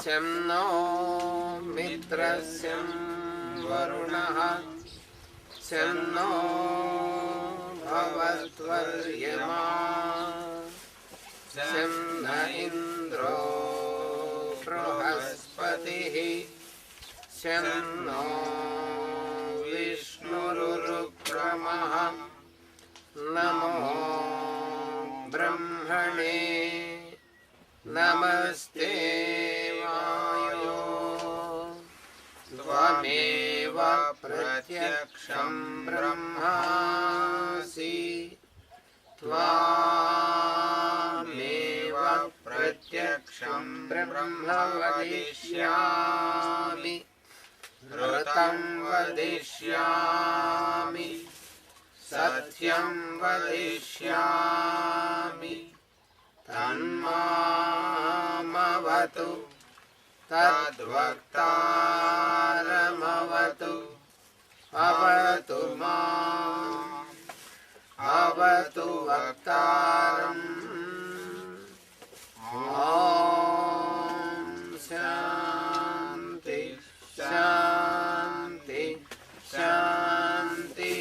Sem no mitrasyam varunaha sem no bhavatvaryama sem na indro brahaspatihi sem no vishnurukramaha namo brahmane namaste vayo tvameva pratyaksham brahmasi tvameva pratyaksham brahma vadishyami Ratam vadishyami Satyam vadishyami Tanmamavatu Tadvaktaramavatu Avatu mam Avatu vaktaram Om Shanti Shanti Shanti.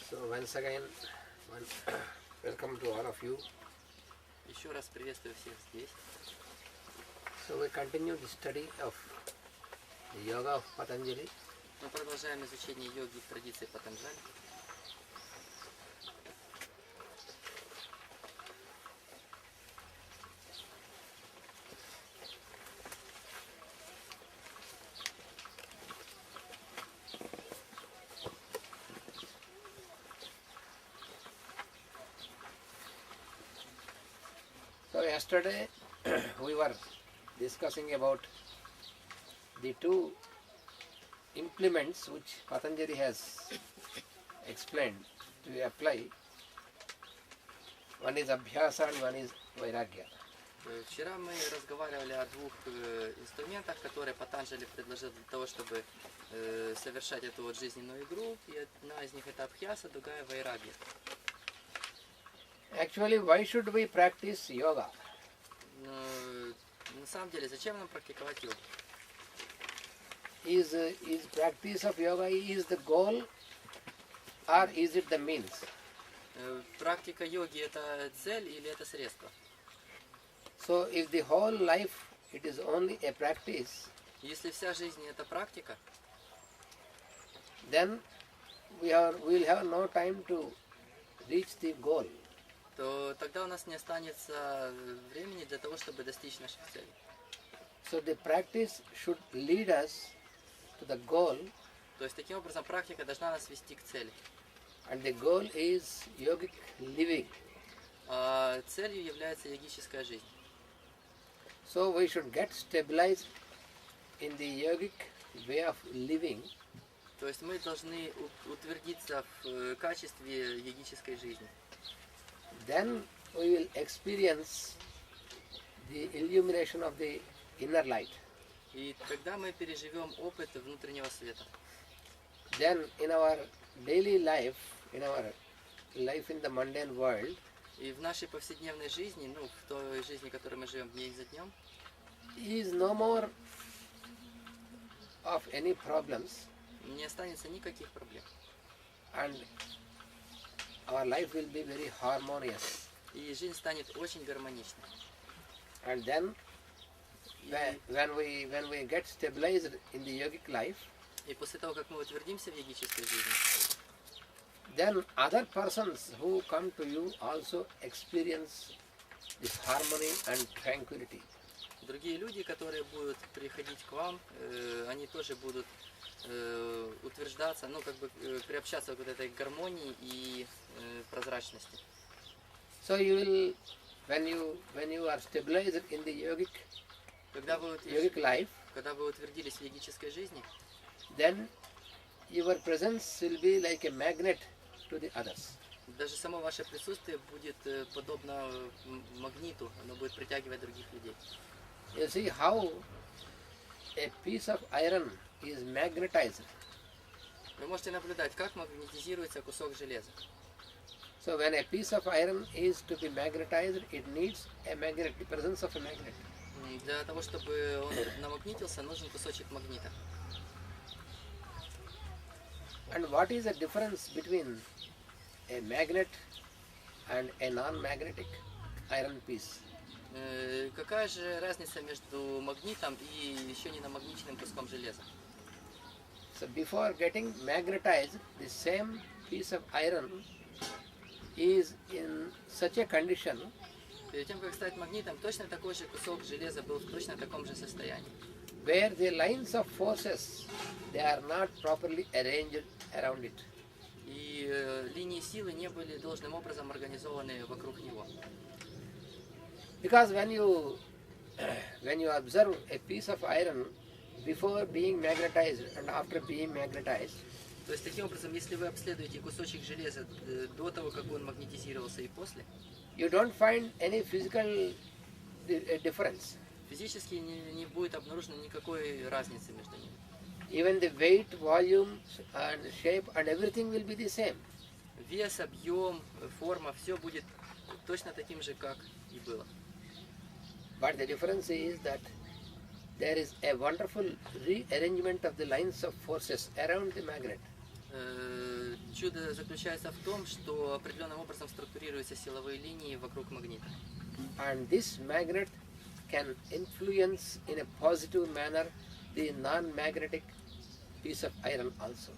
So once again, welcome to all of you. Еще раз приветствую всех здесь. So we continue the study of the yoga of Patanjali. Мы продолжаем изучение йоги в традиции Патанджали. So yesterday we were discussing about the two implements which Patanjali has explained to apply. One is Abhyasa and one is Vairagya. Вчера мы разговаривали о двух инструментах, которые Патанджали предложил для того, чтобы совершать эту вот жизненную игру. И одна из них это Абхьяса, другая Вайрагья. Actually, why should we practice yoga? На самом деле, зачем нам практиковать йогу? Is practice of yoga is the goal or is it the means? Практика йоги это цель или это средство? So if the whole life it is only a practice, Если вся жизнь это практика, then we will have no time to reach the goal. то тогда у нас не останется времени для того, чтобы достичь наших целей. So the practice should lead us to the goal, То есть таким образом практика должна нас вести к цели. and the goal is yogic living. А целью является йогическая жизнь. So we should get stabilized in the yogic way of living, То есть мы должны утвердиться в качестве йогической жизни. then we will experience the illumination of the inner light. И тогда мы переживем опыт внутреннего света. Then in our daily life, in our life in the mundane world, И в нашей повседневной жизни, в той жизни, в которой мы живем день за днем, is no more of any problems, не останется никаких проблем. and our life will be very harmonious. И жизнь станет очень гармоничной. And then when we get stabilized in the yogic life, И после того, как мы утвердимся в йогической жизни, then other persons who come to you also experience this harmony and tranquility. другие люди, которые будут приходить к вам, они тоже будут утверждаться, приобщаться к вот этой гармонии и прозрачности. So you will, when you are stabilized in the yogic Когда вы life, утвердились в йогической жизни, then your presence will be like a magnet to the others. Даже само ваше присутствие будет подобно магниту, оно будет притягивать других людей. You see how a piece of iron is magnetized. Вы можете наблюдать, как магнетизируется кусок железа. So when a piece of iron is to be magnetized, it needs a magnet, the presence of a magnet. Для того, чтобы он намагнитился, нужен кусочек магнита. And what is the difference between a magnet and a non-magnetic iron piece? Какая же разница между магнитом и еще не намагниченным куском железа? So before getting magnetized, the same piece of iron is in such a condition Перед тем, как стать магнитом, точно такой же кусок железа был в точно таком же состоянии. where the lines of forces, they are not properly arranged around it. И линии силы не были должным образом организованы вокруг него. Because when you observe a piece of iron before being magnetized and after being magnetized, То есть, таким образом, если вы обследуете кусочек железа до того, как он магнетизировался и после, you don't find any physical difference. физически не будет обнаружено никакой разницы между ними. Even the weight, volume and shape and everything will be the same. Вес, объем, форма, все будет точно таким же, как и было. But the difference is that there is a wonderful rearrangement of the lines of forces around the magnet. Чудо заключается в том, что определенным образом структурируются силовые линии вокруг магнита. And this magnet can influence in a positive manner the non-magnetic piece of iron also.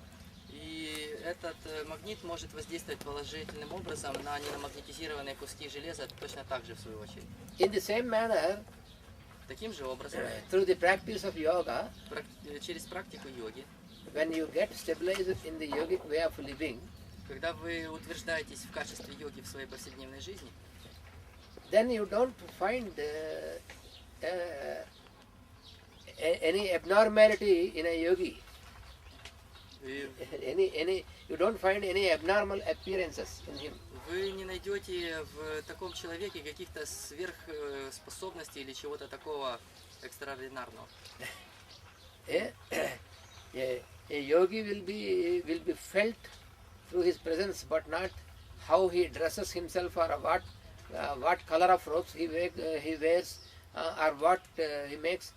И этот магнит может воздействовать положительным образом на ненамагнетизированные куски железа точно так же в свою очередь. In the same manner, Таким же образом, through the practice of yoga, через практику йоги, when you get stabilized in the yogic way of living, когда вы утверждаетесь в качестве йоги в своей повседневной жизни, then you don't find any abnormality in a yogi. You don't find any abnormal appearances in him. вы не найдете в таком человеке каких-то сверхспособностей или чего-то такого экстраординарного. A yogi will be felt through his presence, but not how he dresses himself or what color of robes he wears or what he makes.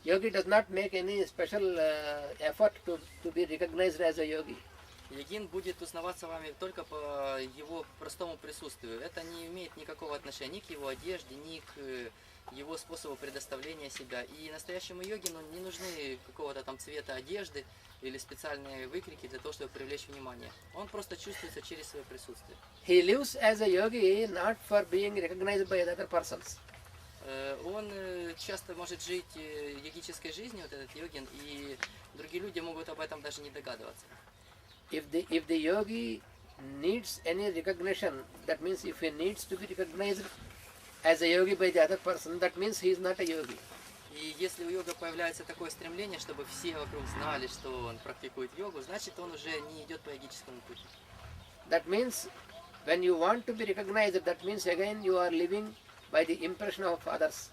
Yogi does not make any special effort to be recognized as a yogi. Йогин будет узнаваться вами только по его простому присутствию. Это не имеет никакого отношения ни к его одежде, ни к его способу предоставления себя. И настоящему йогину не нужны какого-то там цвета одежды или специальные выкрики для того, чтобы привлечь внимание. Он просто чувствуется через свое присутствие. He lives as a yogi not for being recognized by other persons. Он часто может жить йогической жизнью, вот этот йогин, и другие люди могут об этом даже не догадываться. If the yogi needs any recognition, that means if he needs to be recognized as a yogi by the other person, that means he is not a yogi. И если у йога появляется такое стремление, чтобы все вокруг знали, что он практикует йогу, значит он уже не идет по йогическому пути. That means when you want to be recognized, that means again you are living by the impression of others.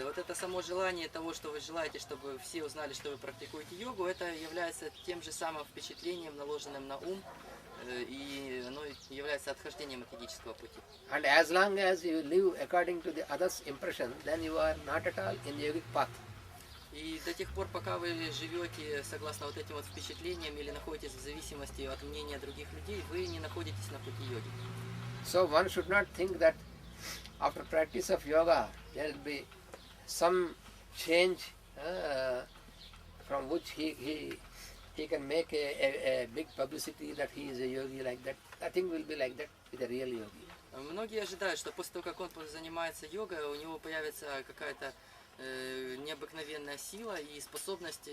Вот это само желание того, что вы желаете, чтобы все узнали, что вы практикуете йогу, это является тем же самым впечатлением, наложенным на ум, и оно является отхождением от йогического пути. And as long as you live according to the others' impression, then you are not at all in the yogic path. И до тех пор, пока вы живете согласно вот этим вот впечатлениям или находитесь в зависимости от мнения других людей, вы не находитесь на пути йоги. So one should not think that after practice of yoga there will be some change from which he can make a big publicity that he is a yogi like that. Nothing will be like that with a real yogi. Многие ожидают, что после того, как он занимается йогой, у него появится какая-то необыкновенная сила и способность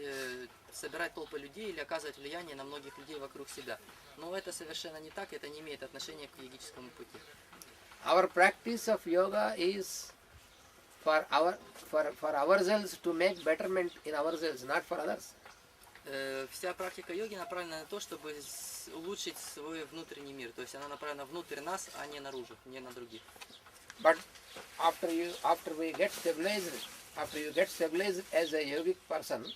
собирать толпы людей или оказывать влияние на многих людей вокруг себя. Но это совершенно не так, это не имеет отношения к йогическому пути. Our practice of yoga is for ourselves, to make betterment in ourselves, not for others. Вся практика йоги направлена на то, чтобы улучшить свой внутренний мир. То есть она направлена внутрь нас, а не наружу, не на других. But after you get stabilized as a yogic person,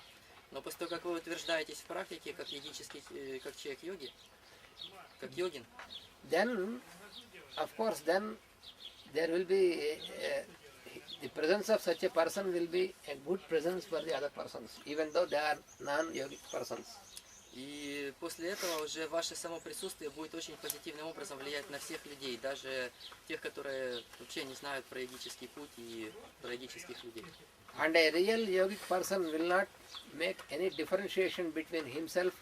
Но после того, как вы утверждаетесь в практике, как как человек йоги, как йогин, then, of course, then there will be the presence of such a person will be a good presence for the other persons, even though they are non-yogic persons. и после этого уже ваше само присутствие будет очень позитивным образом влиять на всех людей, даже тех, которые вообще не знают про йогический путь и про йогических людей. And a real yogic person will not make any differentiation between himself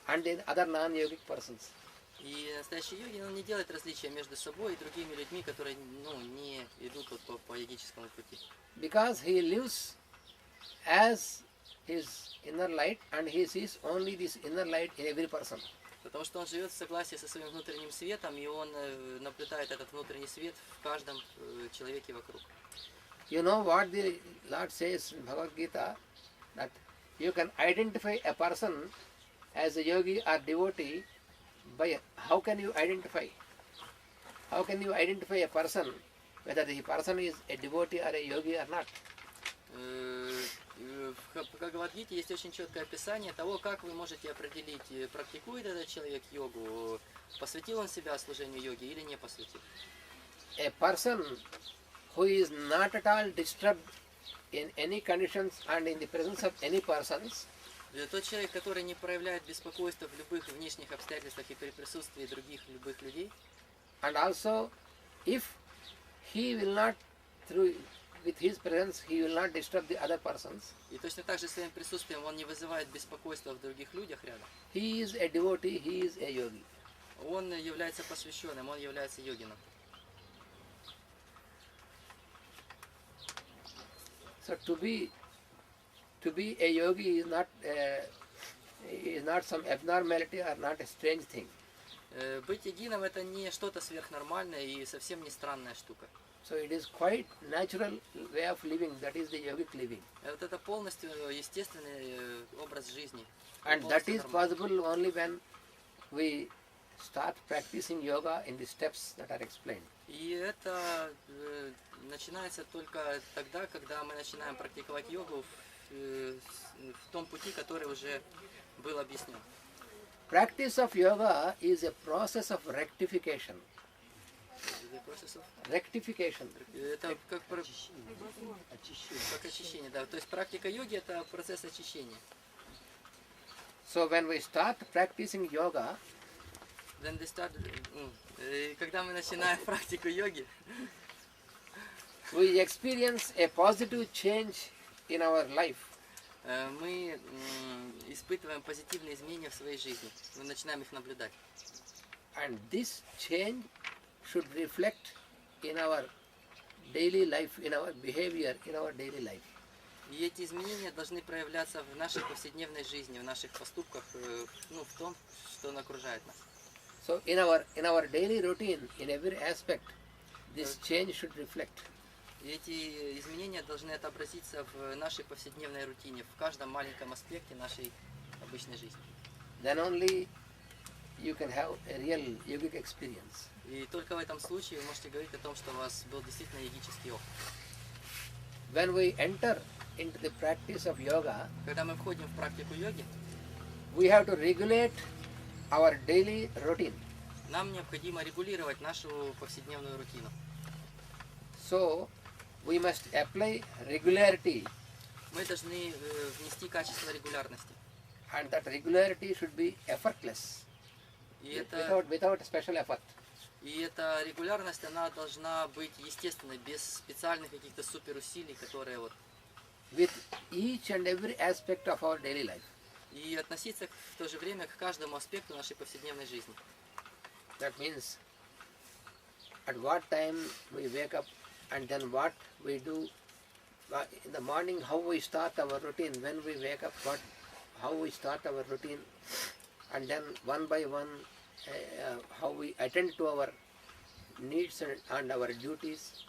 and the other non-yogic persons. И настоящий йогин, он не делает различия между собой и другими людьми, которые не идут вот по йогическому пути. Because he lives as his inner light and he sees only this inner light in every person. Потому что он живет в согласии со своим внутренним светом, и он наблюдает этот внутренний свет в каждом человеке вокруг. You know what the Lord says in Bhagavad Gita, that you can identify a person as a yogi or devotee by how can you identify? How can you identify a person whether the person is a devotee or a yogi or not? В Бхагавад-гите есть очень четкое описание того, как вы можете определить, практикует этот человек йогу, посвятил он себя служению йоги или не посвятил. A person who is not at all disturbed in any conditions and in the presence of any persons, Тот человек, который не проявляет беспокойства в любых внешних обстоятельствах и при присутствии других любых людей, and also if he will not with his presence he will not disturb the other persons, и точно так же своим присутствием он не вызывает беспокойства в других людях рядом, he is a devotee, he is a yogi. он является посвященным, он является йогином. So to be a yogi is not some abnormality or not a strange thing. Быть йогином это не что-то сверхнормальное и совсем не странная штука. So it is quite natural way of living, that is the yogic living. Вот это полностью естественный образ жизни. And that is possible only when we start practicing yoga in the steps that are explained. И это начинается только тогда, когда мы начинаем практиковать йогу в том пути, который уже был объяснен. Practice of yoga is a process of rectification. Rectification. Это как очищение, да. То есть практика йоги это процесс очищения. So when we start practicing yoga, когда мы начинаем практику йоги, we experience a positive change in our life. Мы испытываем позитивные изменения в своей жизни. Мы начинаем их наблюдать. And this change should reflect in our daily life, in our behavior, in our daily life. И эти изменения должны проявляться в нашей повседневной жизни, в наших поступках, в том, что окружает нас. So in our daily routine, in every aspect, this change should reflect. И эти изменения должны отобразиться в нашей повседневной рутине, в каждом маленьком аспекте нашей обычной жизни. Then only you can have a real yogic experience. И только в этом случае вы можете говорить о том, что у вас был действительно йогический опыт. When we enter into the practice of yoga, Когда мы входим в практику йоги, we have to regulate our daily routine. нам необходимо регулировать нашу повседневную рутину. So we must apply regularity, Мы должны внести качество регулярности. and that regularity should be effortless, И это without special effort. И эта регулярность, она должна быть естественной, без специальных каких-то суперусилий, которые вот... With each and every aspect of our daily life. И относиться в то же время к каждому аспекту нашей повседневной жизни. That means at what time we wake up and then what we do in the morning, how we start our routine, when we wake up, how we start our routine, and then one by one how we attend to our needs and our duties.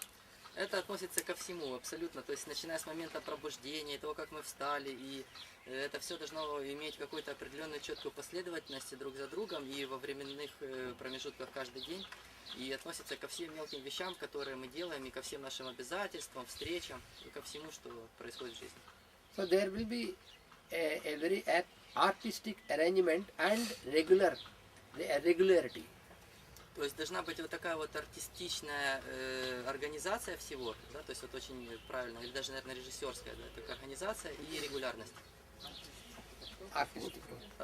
Это относится ко всему абсолютно, то есть начиная с момента пробуждения, того, как мы встали, и это все должно иметь какую-то определенную четкую последовательность друг за другом и во временных промежутках каждый день, и относится ко всем мелким вещам, которые мы делаем, и ко всем нашим обязательствам, встречам, и ко всему, что происходит в жизни. So there will be a very artistic arrangement and regularity. То есть должна быть вот такая вот артистичная организация всего, да, то есть вот очень правильно, или даже, наверное, режиссерская, да, такая организация и регулярность. Artistic.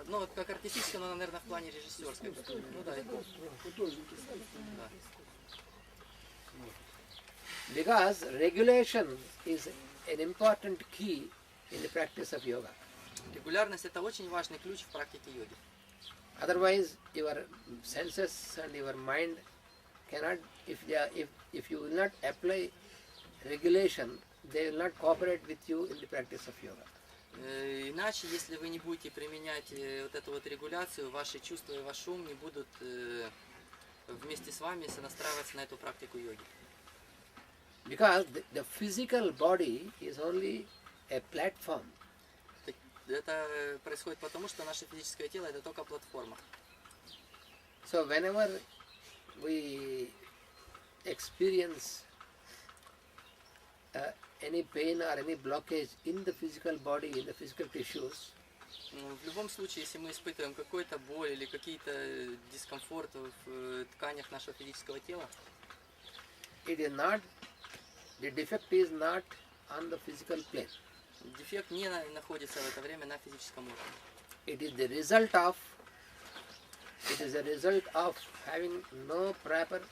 Ну, вот как артистическая, но, наверное, в плане режиссерской. Ну да. Да. Because regulation is an important key in the practice of yoga. Регулярность это очень важный ключ в практике йоги. Otherwise, your senses and your mind cannot, if you will not apply regulation, they will not cooperate with you in the practice of yoga. Иначе, если вы не будете применять вот эту вот регуляцию, ваши чувства и ваш ум не будут вместе с вами сонастраиваться на эту практику йоги. Because the physical body is only a platform. Это происходит потому, что наше физическое тело это только платформа. So whenever we experience any pain or any blockage in the physical body, in the physical tissues, В любом случае, если мы испытываем какую-то боль или какие-то дискомфорты в тканях нашего физического тела, it is not, the defect is not on the physical plane. дефект не находится в это время на физическом уровне. It is a result of having no proper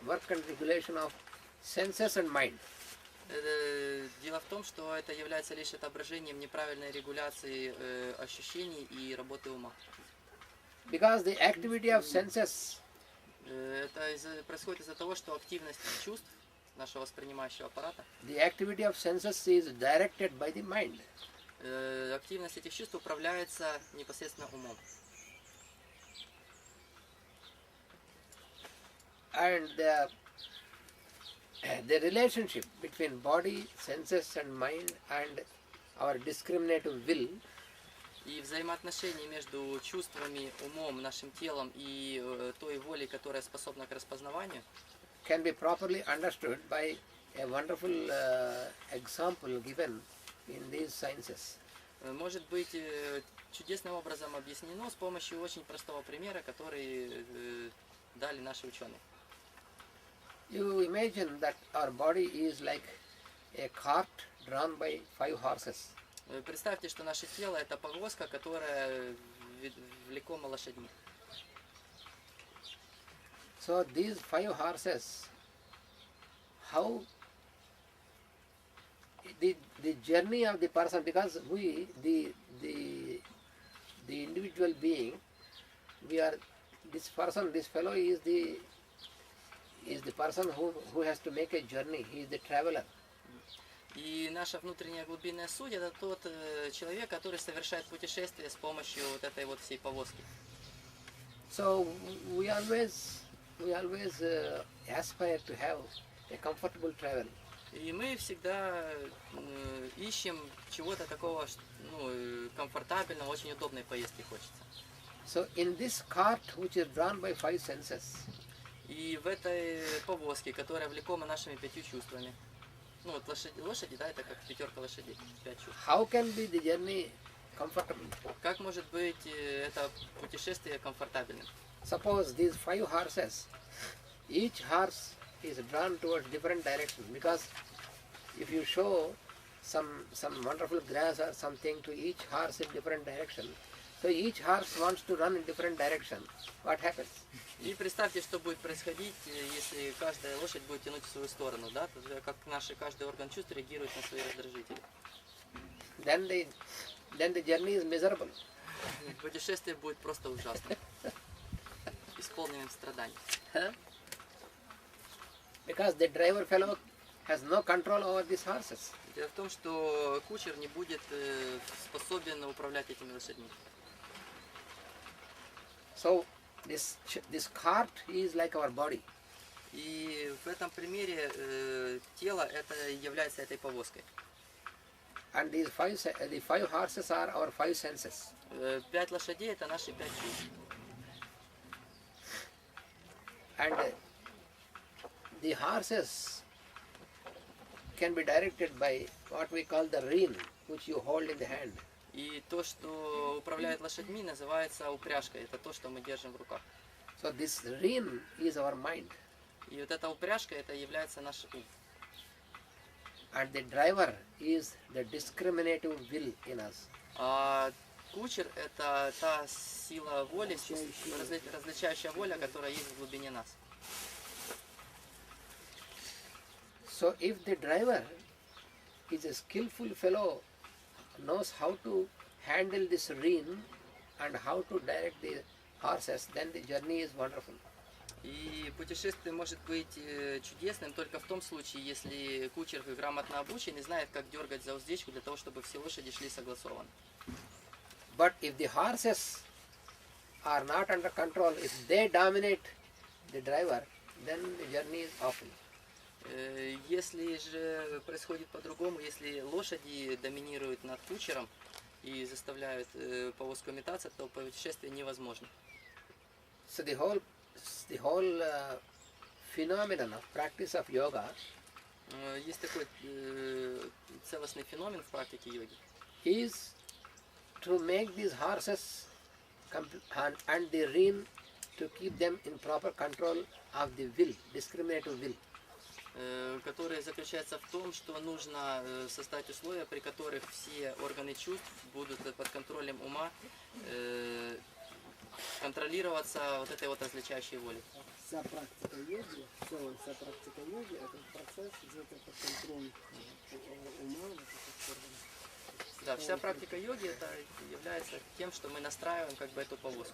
work and regulation of senses and mind. Дело в том, что это является лишь отображением неправильной регуляции ощущений и работы ума. Because the activity of senses Это происходит из-за того, что активность чувств нашего воспринимающего аппарата, the activity of senses is directed by the mind. активность этих чувств управляется непосредственно умом. And the relationship between body, senses and mind and our discriminative will И взаимоотношения между чувствами, умом, нашим телом и той волей, которая способна к распознаванию, can be properly understood by a wonderful example given in these sciences. может быть чудесным образом объяснено с помощью очень простого примера, который дали наши ученые. You imagine that our body is like a cart drawn by 5 horses. Представьте, что наше тело это повозка, которая влекома лошадьми. So these 5 horses, how the journey of the person, because we, the individual being, we are this person, this fellow is the person who has to make a journey. He is the traveler. И наша внутренняя глубинная суть это тот человек, который совершает путешествие с помощью вот этой вот всей повозки. So we always aspire to have a comfortable travel. И мы всегда ищем чего-то такого, комфортабельного, очень удобной поездки хочется. So in this cart, which is drawn by 5 senses, и в этой повозке, которая влекома нашими 5 чувствами, ну вот лошади, да, это как 5 лошадей, 5 чувств. how can be the journey comfortable? Как может быть это путешествие комфортабельным? Suppose these 5 horses, each horse is drawn towards different direction, because if you show some wonderful grass or something to each horse in different direction, so each horse wants to run in different direction. What happens? И представьте, что будет происходить, если каждая лошадь будет тянуть в свою сторону, да, как каждый орган чувств реагирует на свои раздражители. Then the journey is miserable. Путешествие будет просто ужасным, исполненным страданий. Because the driver fellow has no control over these horses. Дело в том, что кучер не будет способен управлять этими лошадьми. So this cart is like our body. И в этом примере тело это является этой повозкой. And the five horses are our five senses. 5 лошадей это наши 5 чувств. And the horses can be directed by what we call the rein, which you hold in the hand. И то, что управляет лошадьми, называется упряжкой. Это то, что мы держим в руках. So this rein is our mind. И вот эта упряжка, это является наш ум. And the driver is the discriminative will in us. А кучер это та сила воли, различающая воля, которая есть в глубине нас. So if the driver is a skillful fellow, knows how to handle this rein and how to direct the horses, then the journey is wonderful. И путешествие может быть чудесным только в том случае, если кучер грамотно обучен и знает, как дергать за уздечку для того, чтобы все лошади шли согласованно. But if the horses are not under control, if they dominate the driver, then the journey is awful. Если же происходит по-другому, если лошади доминируют над кучером и заставляют повозку метаться, то путешествие невозможно. So the whole phenomenon of practice of yoga Есть такой целостный феномен в практике йоги. is to make these horses and the rein to keep them in proper control of the will, discriminative will. Который заключается в том, что нужно создать условия, при которых все органы чувств будут под контролем ума контролироваться вот этой вот различающей волей. Вся практика йоги, в целом вся практика йоги, это процесс где-то под контролем ума. Да, вся практика йоги это является тем, что мы настраиваем как бы эту повозку.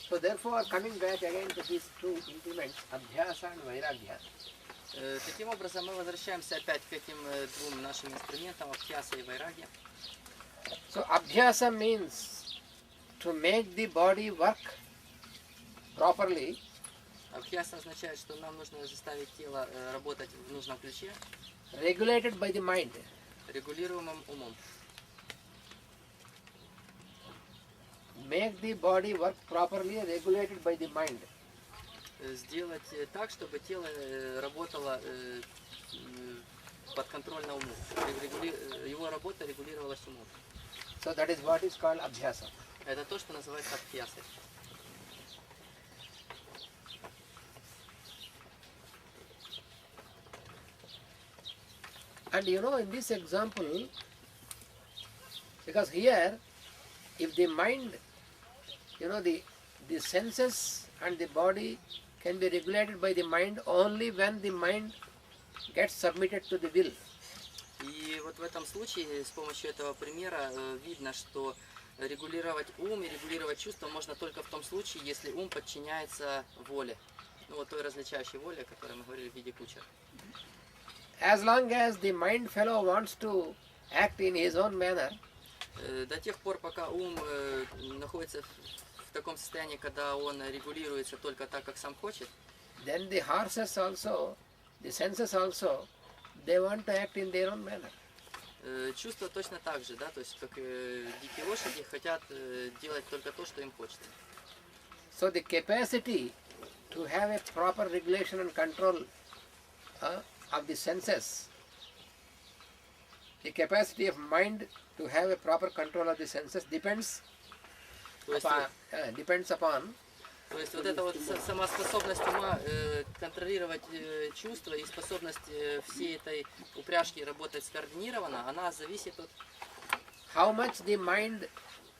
So therefore, coming back again to these two implements, abhyasa and vairagya. Таким образом, мы возвращаемся опять к этим двум нашим инструментам, абхьяса и вайрагья. So abhyasa means to make the body work properly. Абхьяса означает, что нам нужно заставить тело работать в нужном ключе, Regulated by the mind. регулируемым умом. Make the body work properly, regulated by the mind. Сделать так, чтобы тело работало подконтрольно уму. Его работа регулировалась умом. So that is what is called abhyasa. Это то, что называется абхьясой. And you know, in this example, because here, if the mind, you know, the senses and the body can be regulated by the mind only when the mind gets submitted to the will. И вот в этом случае, с помощью этого примера, видно, что регулировать ум и регулировать чувства можно только в том случае, если ум подчиняется воле. Ну, вот той различающей воле, о которой мы говорили в виде кучера. As long as the mind fellow wants to act in his own manner, До тех пор, пока ум находится в таком состоянии, когда он регулируется только так, как сам хочет, then the horses also, the senses also, they want to act in their own manner. чувства точно так же, да, то есть как дикие лошади хотят делать только то, что им хочется. So the capacity to have a proper regulation and control of the senses, the capacity of mind to have a proper control of the senses depends upon То есть вот эта вот сама способность ума контролировать чувства и способность всей этой упряжки работать скоординированно, она зависит от how much the mind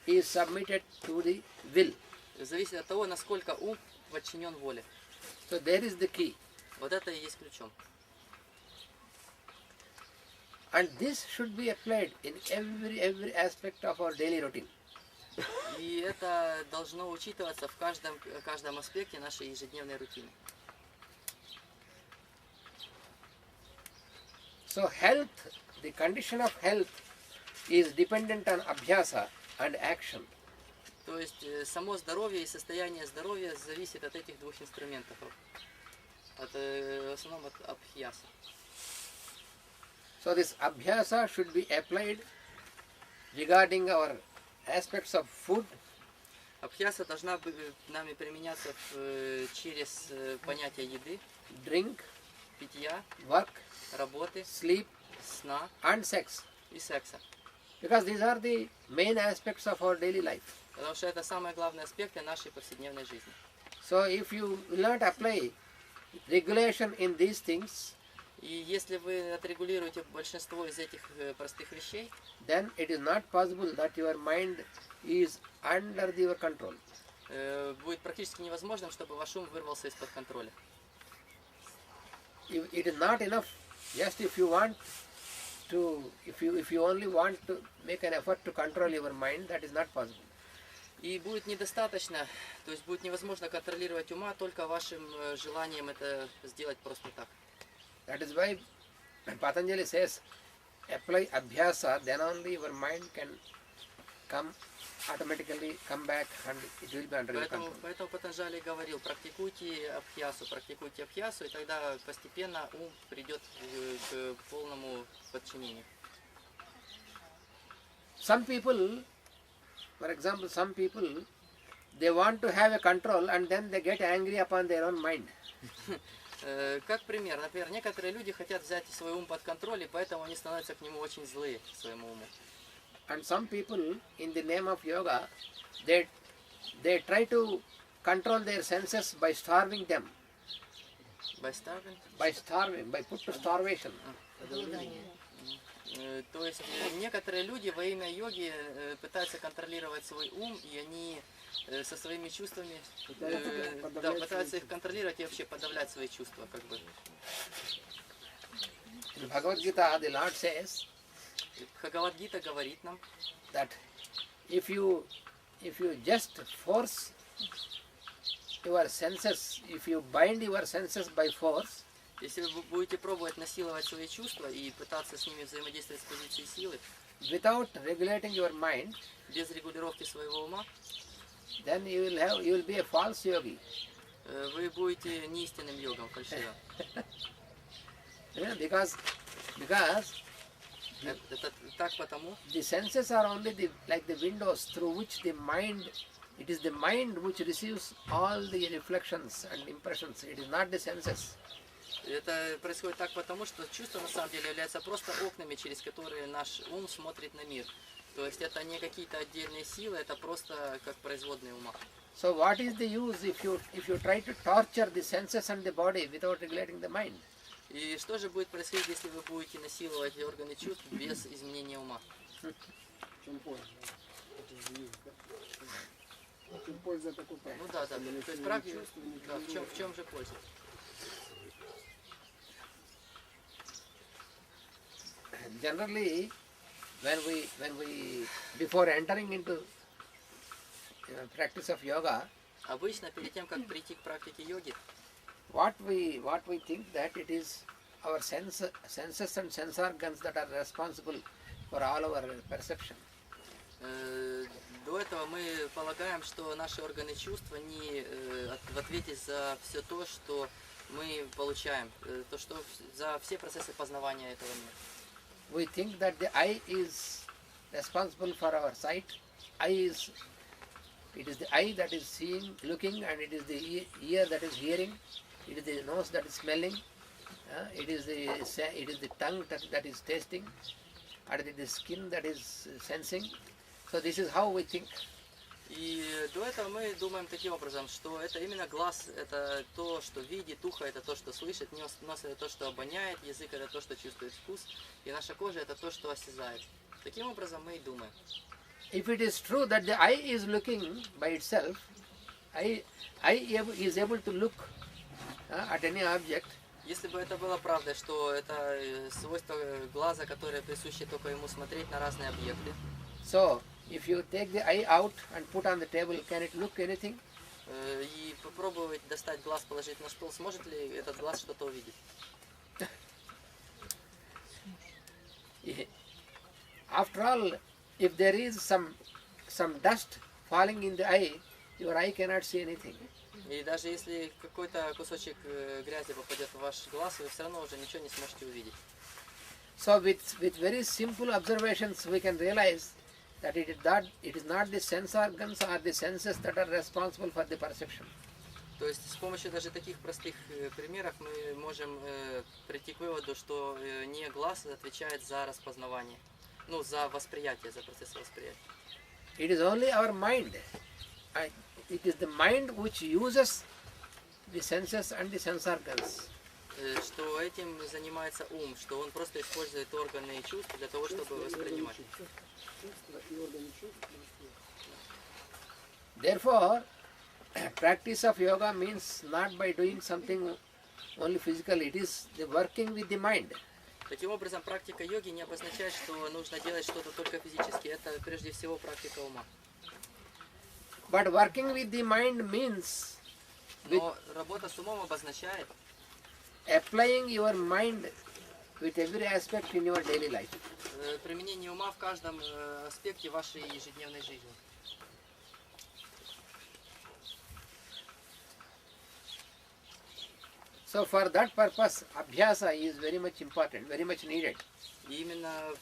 is submitted to the will. зависит от того, насколько ум подчинен воле. So there is the key. Вот это и есть ключом. And this should be applied in every aspect of our daily routine. И это должно учитываться в каждом аспекте нашей ежедневной рутины. So health, the condition of health is dependent on abhyasa and action. То есть само здоровье и состояние здоровья зависит от этих двух инструментов, в основном от абхьяса. So this abhyasa should be applied regarding our aspects of food, Абхьяса должна нами применяться через понятие еды, drink, питья, work, работы, sleep, сна and sex. и секса. Because these are the main aspects of our daily life. Потому что это самые главные аспекты нашей повседневной жизни. So if you will not apply regulation in these things, И если вы отрегулируете большинство из этих простых вещей, then it is not possible that your mind is under your control. Будет практически невозможным, чтобы ваш ум вырвался из-под контроля. It is not enough just if you want to, if you only want to make an effort to control your mind, that is not possible. И будет недостаточно, то есть будет невозможно контролировать ума только вашим желанием это сделать просто так. That is why Patanjali says, apply abhyasa, then only your mind can automatically come back and it will be under your control. Поэтому Патанджали говорил, практикуйте абхьясу, и тогда постепенно ум придет к полному подчинению. Some people, for example, they want to have a control and then they get angry upon their own mind. Как пример, например, некоторые люди хотят взять свой ум под контроль, и поэтому они становятся к нему очень злые, к своему уму. And some people, in the name of yoga, they try to control their senses by starving them. By starving? By starving, by put to starvation. То есть некоторые люди во имя йоги пытаются контролировать свой ум, и они со своими чувствами пытаются их контролировать и вообще подавлять свои чувства, как бы. In Bhagavad Gita, the Lord says Бхагавад-гита говорит нам, that if you just force your senses, if you bind your senses by force, если вы будете пробовать насиловать свои чувства и пытаться с ними взаимодействовать с позиции силы, without regulating your mind, без регулировки своего ума, then you will be a false yogi. Вы будете неистинным йогом, фальшивым. Because Это так потому, the senses are only like the windows through which the mind, it is the mind which receives all the reflections and impressions. It is not the senses. это происходит так потому, что чувства на самом деле являются просто окнами, через которые наш ум смотрит на мир. То есть это не какие-то отдельные силы, это просто как производные ума. So what is the use if you try to torture the senses and the body without regulating the mind? И что же будет происходить, если вы будете насиловать органы чувств без изменения ума? В чем польза? Это же есть, да? В чем польза такой практики? Ну да. То есть практика, да, в чем же польза? Generally, when we before entering into practice of yoga, Обычно перед тем, как прийти к практике йоги, what we think that it is our senses and sense organs that are responsible for all our perception. до этого мы полагаем, что наши органы чувств, они в ответе за все то, что мы получаем, за все процессы познавания этого мира. We think that the eye is responsible for our sight. It is the eye that is seeing, looking, and it is the ear that is hearing. It is the nose that is smelling. It is the tongue that is tasting, and it is the skin that is sensing. So this is how we think. И до этого мы думаем таким образом, что это именно глаз, это то, что видит, ухо это то, что слышит, нос это то, что обоняет, язык это то, что чувствует вкус, и наша кожа это то, что осязает. Таким образом мы и думаем. If it is true that the eye is looking by itself, eye is able to look at any object. Если бы это было правдой, что это свойство глаза, которое присуще только ему смотреть на разные объекты. So, if you take the eye out and put on the table, can it look anything? И попробовать достать глаз, положить на стол, сможет ли этот глаз что-то увидеть? After all, if there is some dust falling in the eye, your eye cannot see anything. И даже если какой-то кусочек грязи попадет в ваш глаз, вы все равно уже ничего не сможете увидеть. So with very simple observations we can realize that it is not the sense organs or the senses that are responsible for the perception. То есть с помощью даже таких простых примеров мы можем прийти к выводу, что не глаз отвечает за распознавание, ну, за восприятие, за процесс восприятия. It is only our mind. It is the mind which uses the senses and the sense organs. Что этим занимается ум, что он просто использует органы и чувства для того, чтобы воспринимать. Therefore, practice of yoga means not by doing something only physical, it is the working with the mind. Таким образом, практика йоги не обозначает, что нужно делать что-то только физически. Это прежде всего практика ума. But working with the mind means Но работа с умом обозначает applying your mind with every aspect in your daily life. Применение ума в каждом аспекте вашей ежедневной жизни. So for that purpose, abhyasa is very much important, very much needed. И именно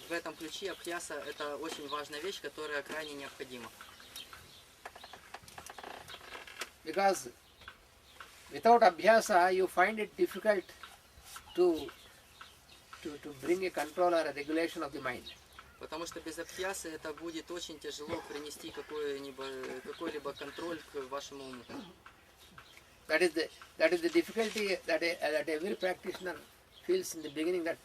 в этом ключе абхьяса это очень важная вещь, которая крайне необходима. Because without abhyasa, you find it difficult to bring a control or a regulation of the mind. Потому что без абхьясы это будет очень тяжело принести какой-либо контроль к вашему уму. That is the difficulty that every practitioner feels in the beginning, that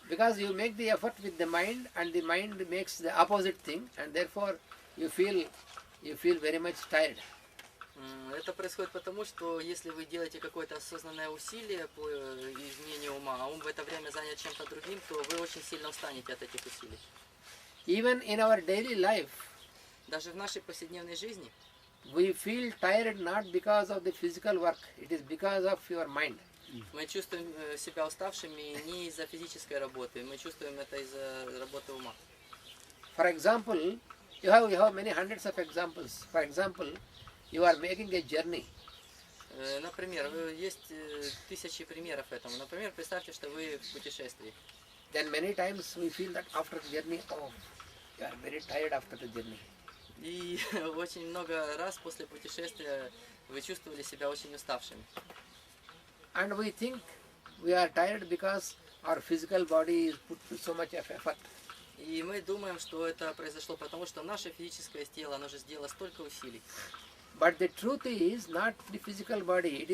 because you make the effort with the mind and the mind makes the opposite thing, and therefore you feel very much tired. Это происходит потому, что если вы делаете какое-то осознанное усилие по изменению ума, а ум в это время занят чем-то другим, то вы очень сильно устанете от этих усилий. Even in our daily life, Даже в нашей повседневной жизни we feel tired not because of the physical work, it is because of your mind. мы чувствуем себя уставшими не из-за физической работы, мы чувствуем это из-за работы ума. For example, you have many hundreds of examples. For example, you are making a journey. Например, есть тысячи примеров этому. Например, представьте, что вы в путешествии. Then many times we feel that after the journey, oh, you are very tired after the journey. И очень много раз после путешествия вы чувствовали себя очень уставшими. And we think we are tired because our physical body is put to so much of effort. И мы думаем, что это произошло потому, что наше физическое тело, оно же сделало столько усилий. But the truth is not the physical body, it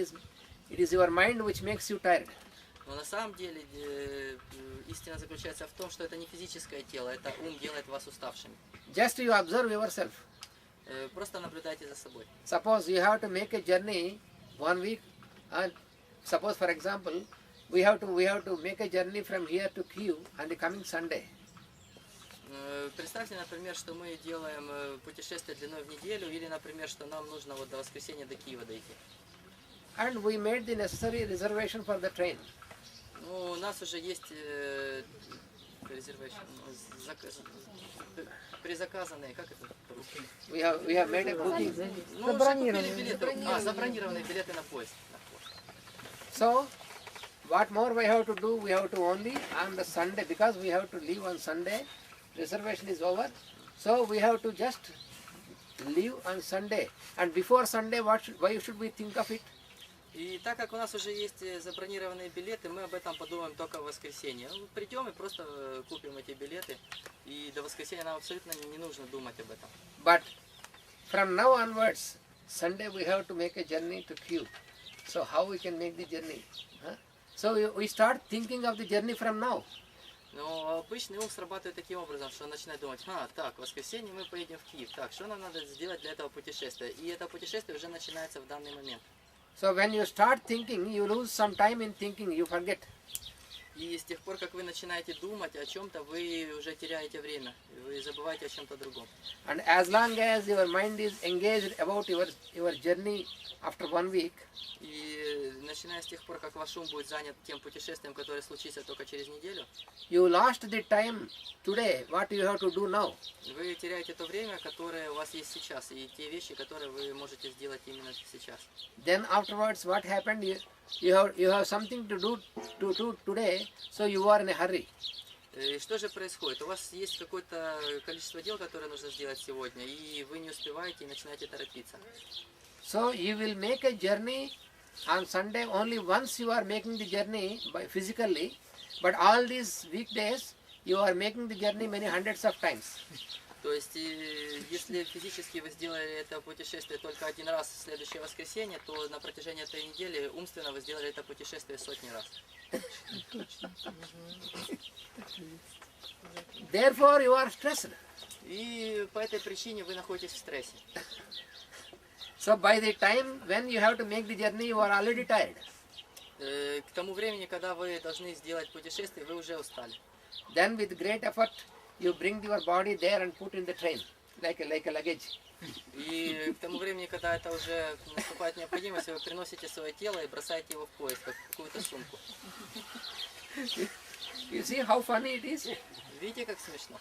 is your mind which makes you tired. Но на самом деле истина заключается в том, что это не физическое тело, это ум делает вас уставшими. Just you observe yourself. Просто наблюдайте за собой. Suppose you have to make a journey 1 week, and suppose for example, we have to make a journey from here to Kyiv on the coming Sunday. Представьте, например, что мы делаем путешествие длиной в неделю, или, например, что нам нужно вот до воскресенья до Киева дойти. And we made the necessary reservation for the train. Ну, у нас уже есть призаказанные, как это по-русски? We have made a booking. Ну, забронированные билеты. Забронированные билеты на поезд. So, what more we have to do? We have to only on the Sunday, because we have to leave on Sunday, reservation is over. So we have to just leave on Sunday. And before Sunday, why should we think of it? И так как у нас уже есть забронированные билеты, мы об этом подумаем только в воскресенье. Ну, придем и просто купим эти билеты, и до воскресенья нам абсолютно не нужно думать об этом. But from now onwards, Sunday we have to make a journey to Kyiv. So how we can make the journey? Huh? So we start thinking of the journey from now. Но обычный ум срабатывает таким образом, что он начинает думать, так, в воскресенье мы поедем в Киев, так, что нам надо сделать для этого путешествия? И это путешествие уже начинается в данный момент. So when you start thinking, you lose some time in thinking, you forget. И с тех пор, как вы начинаете думать о чем-то, вы уже теряете время, вы забываете о чем-то другом. And as long as your mind is engaged about your journey after 1 week, И начиная с тех пор, как ваш ум будет занят тем путешествием, которое случится только через неделю, you lost the time today, what you have to do now. вы теряете то время, которое у вас есть сейчас, и те вещи, которые вы можете сделать именно сейчас. Then afterwards what happened, you have something to do today, so you are in a hurry. И что же происходит? У вас есть какое-то количество дел, которые нужно сделать сегодня, и вы не успеваете и начинаете торопиться. So you will make a journey on Sunday, only once you are making the journey physically, but all these weekdays you are making the journey many hundreds of times. То есть, если физически вы сделали это путешествие только один раз в следующее воскресенье, то на протяжении этой недели умственно вы сделали это путешествие сотни раз. Therefore you are stressed. И по этой причине вы находитесь в стрессе. So by the time when you have to make the journey, you are already tired. К тому времени, когда вы должны сделать путешествие, вы уже устали. Then with great effort, you bring your body there and put in the train, like a luggage. И к тому времени, когда это уже наступает необходимость, вы приносите свое тело и бросаете его в поезд, как в какую-то сумку. You see how funny it is? Видите, как смешно?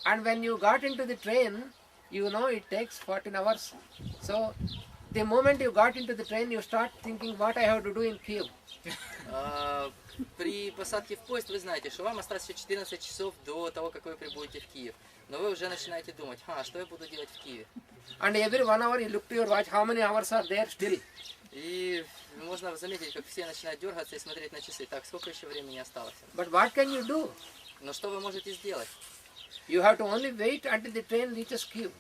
And when you got into the train, you know it takes 14 hours. So the moment you got into the train, you start thinking what I have to do in Kyiv. При посадке в поезд вы знаете, что вам осталось еще 14 часов до того, как вы прибудете в Киев. Но вы уже начинаете думать, что я буду делать в Киеве. And every 1 hour you look to your watch, how many hours are there still. И можно заметить, как все начинают дергаться и смотреть на часы. Так, сколько еще времени осталось? But what can you do? Но что вы можете сделать? You have to only wait until the train reaches Kyiv.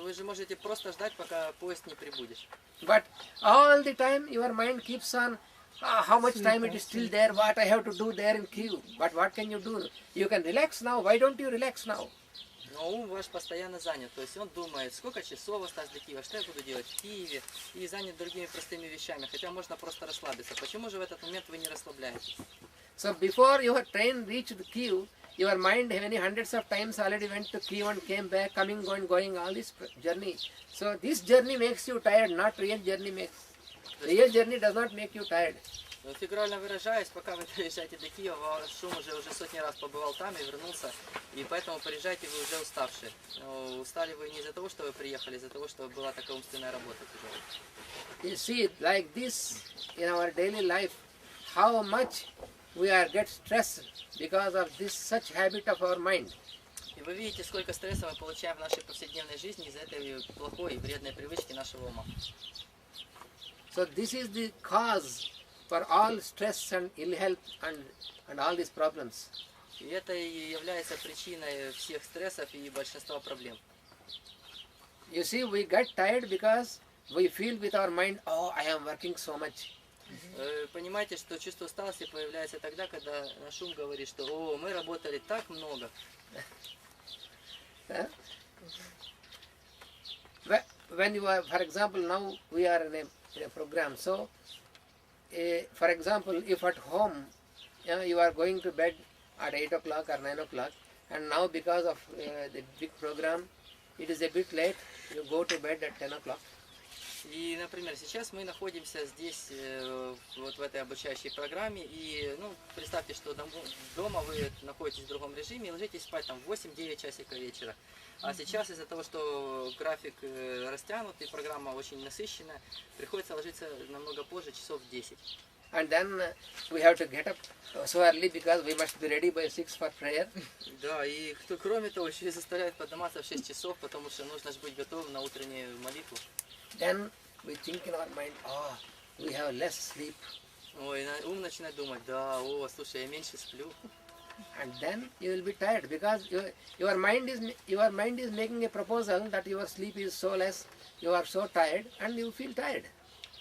Вы же можете просто ждать, пока поезд не прибудет. But all the time your mind keeps on, how much time it is still there, what I have to do there in Kyiv. But what can you do? You can relax now. Why don't you relax now? Но ум ваш постоянно занят, то есть он думает, сколько часов осталось до Киева, что я буду делать в Киеве, и занят другими простыми вещами, хотя можно просто расслабиться. Почему же в этот момент вы не расслабляетесь? So before your train reached Kyiv, your mind many hundreds of times already went to Kyiv and came back, coming, going, all this journey. So this journey makes you tired, not real journey makes. Real journey does not make you tired. Фигурально выражаясь, пока вы доезжаете до Киева, ваш ум уже сотни раз побывал там и вернулся, и поэтому приезжаете вы уже уставшие. Но устали вы не из-за того, что вы приехали, из-за того, что была такая умственная работа тяжелая. You see, like this in our daily life, how much we are get stressed because of this such habit of our mind. И вы видите, сколько стресса мы получаем в нашей повседневной жизни из-за этой плохой и вредной привычки нашего ума. So this is the cause for all stress and ill health and all these problems. И это и является причиной всех стрессов и большинства проблем. You see, we get tired because we feel with our mind, oh, I am working so much. Понимаете, что чувство усталости появляется тогда, когда наш ум говорит, что «О, мы работали так много». When you are, for example, now we are in a program, so for example, if at home you are going to bed at 8 o'clock or 9 o'clock, and now because of the big program, it is a bit late, you go to bed at 10 o'clock. И, например, сейчас мы находимся здесь, вот в этой обучающей программе, и представьте, что дома вы находитесь в другом режиме и ложитесь спать там в 8-9 часиков вечера. А сейчас из-за того, что график растянут и программа очень насыщенная, приходится ложиться намного позже, часов в 10. And then we have to get up so early because we must be ready by 6 for prayer. Да, и кроме того, еще и заставляют подниматься в 6 часов, потому что нужно же быть готовым на утреннюю молитву. Then we think in our mind, oh, we have less sleep. Ой, ум начинает думать, слушай, я меньше сплю. And then you will be tired because your mind is making a proposal that your sleep is so less, you are so tired, and you feel tired.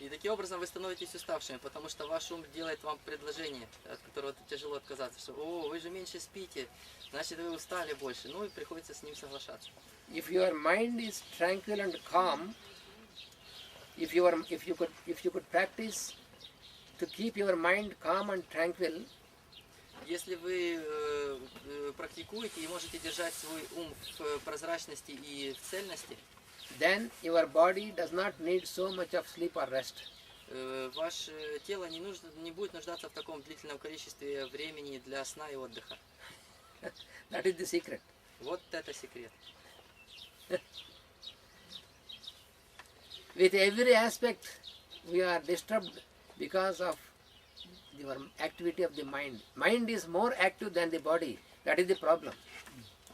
И таким образом вы становитесь уставшими, потому что ваш ум делает вам предложение, от которого тяжело отказаться, что вы же меньше спите, значит вы устали больше, и приходится с ним соглашаться. If your mind is tranquil and calm, if you could practice to keep your mind calm and tranquil, Если вы практикуете и можете держать свой ум в прозрачности и в цельности, then your body does not need so much of sleep or rest. Ваше тело не будет нуждаться в таком длительном количестве времени для сна и отдыха. That is the secret. Вот это секрет. With every aspect we are disturbed because of the activity of the mind. Mind is more active than the body. That is the problem.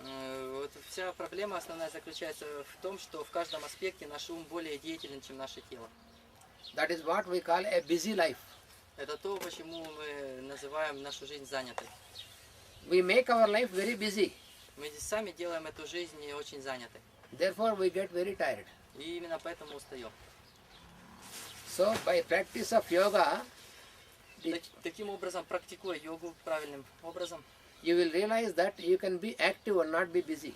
Вот вся проблема основная заключается в том, что в каждом аспекте наш ум более деятелен, чем наше тело. That is what we call a busy life. Это то, почему мы называем нашу жизнь занятой. We make our life very busy. Мы сами делаем эту жизнь очень занятой. Therefore we get very tired. И именно поэтому устаем. So by practice of yoga, Таким образом, практикуя йогу правильным образом, you will realize that you can be active or not be busy.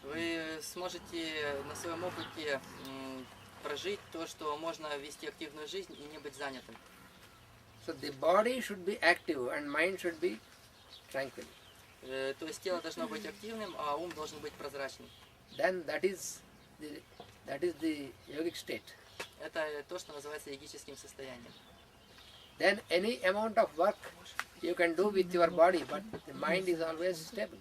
вы сможете на своем опыте прожить то, что можно вести активную жизнь и не быть занятым. So the body should be active and mind should be tranquil. То есть тело должно быть активным, а ум должен быть прозрачным. Then that is the yogic state. Это то, что называется йогическим состоянием. Then any amount of work you can do with your body, but the mind is always stable.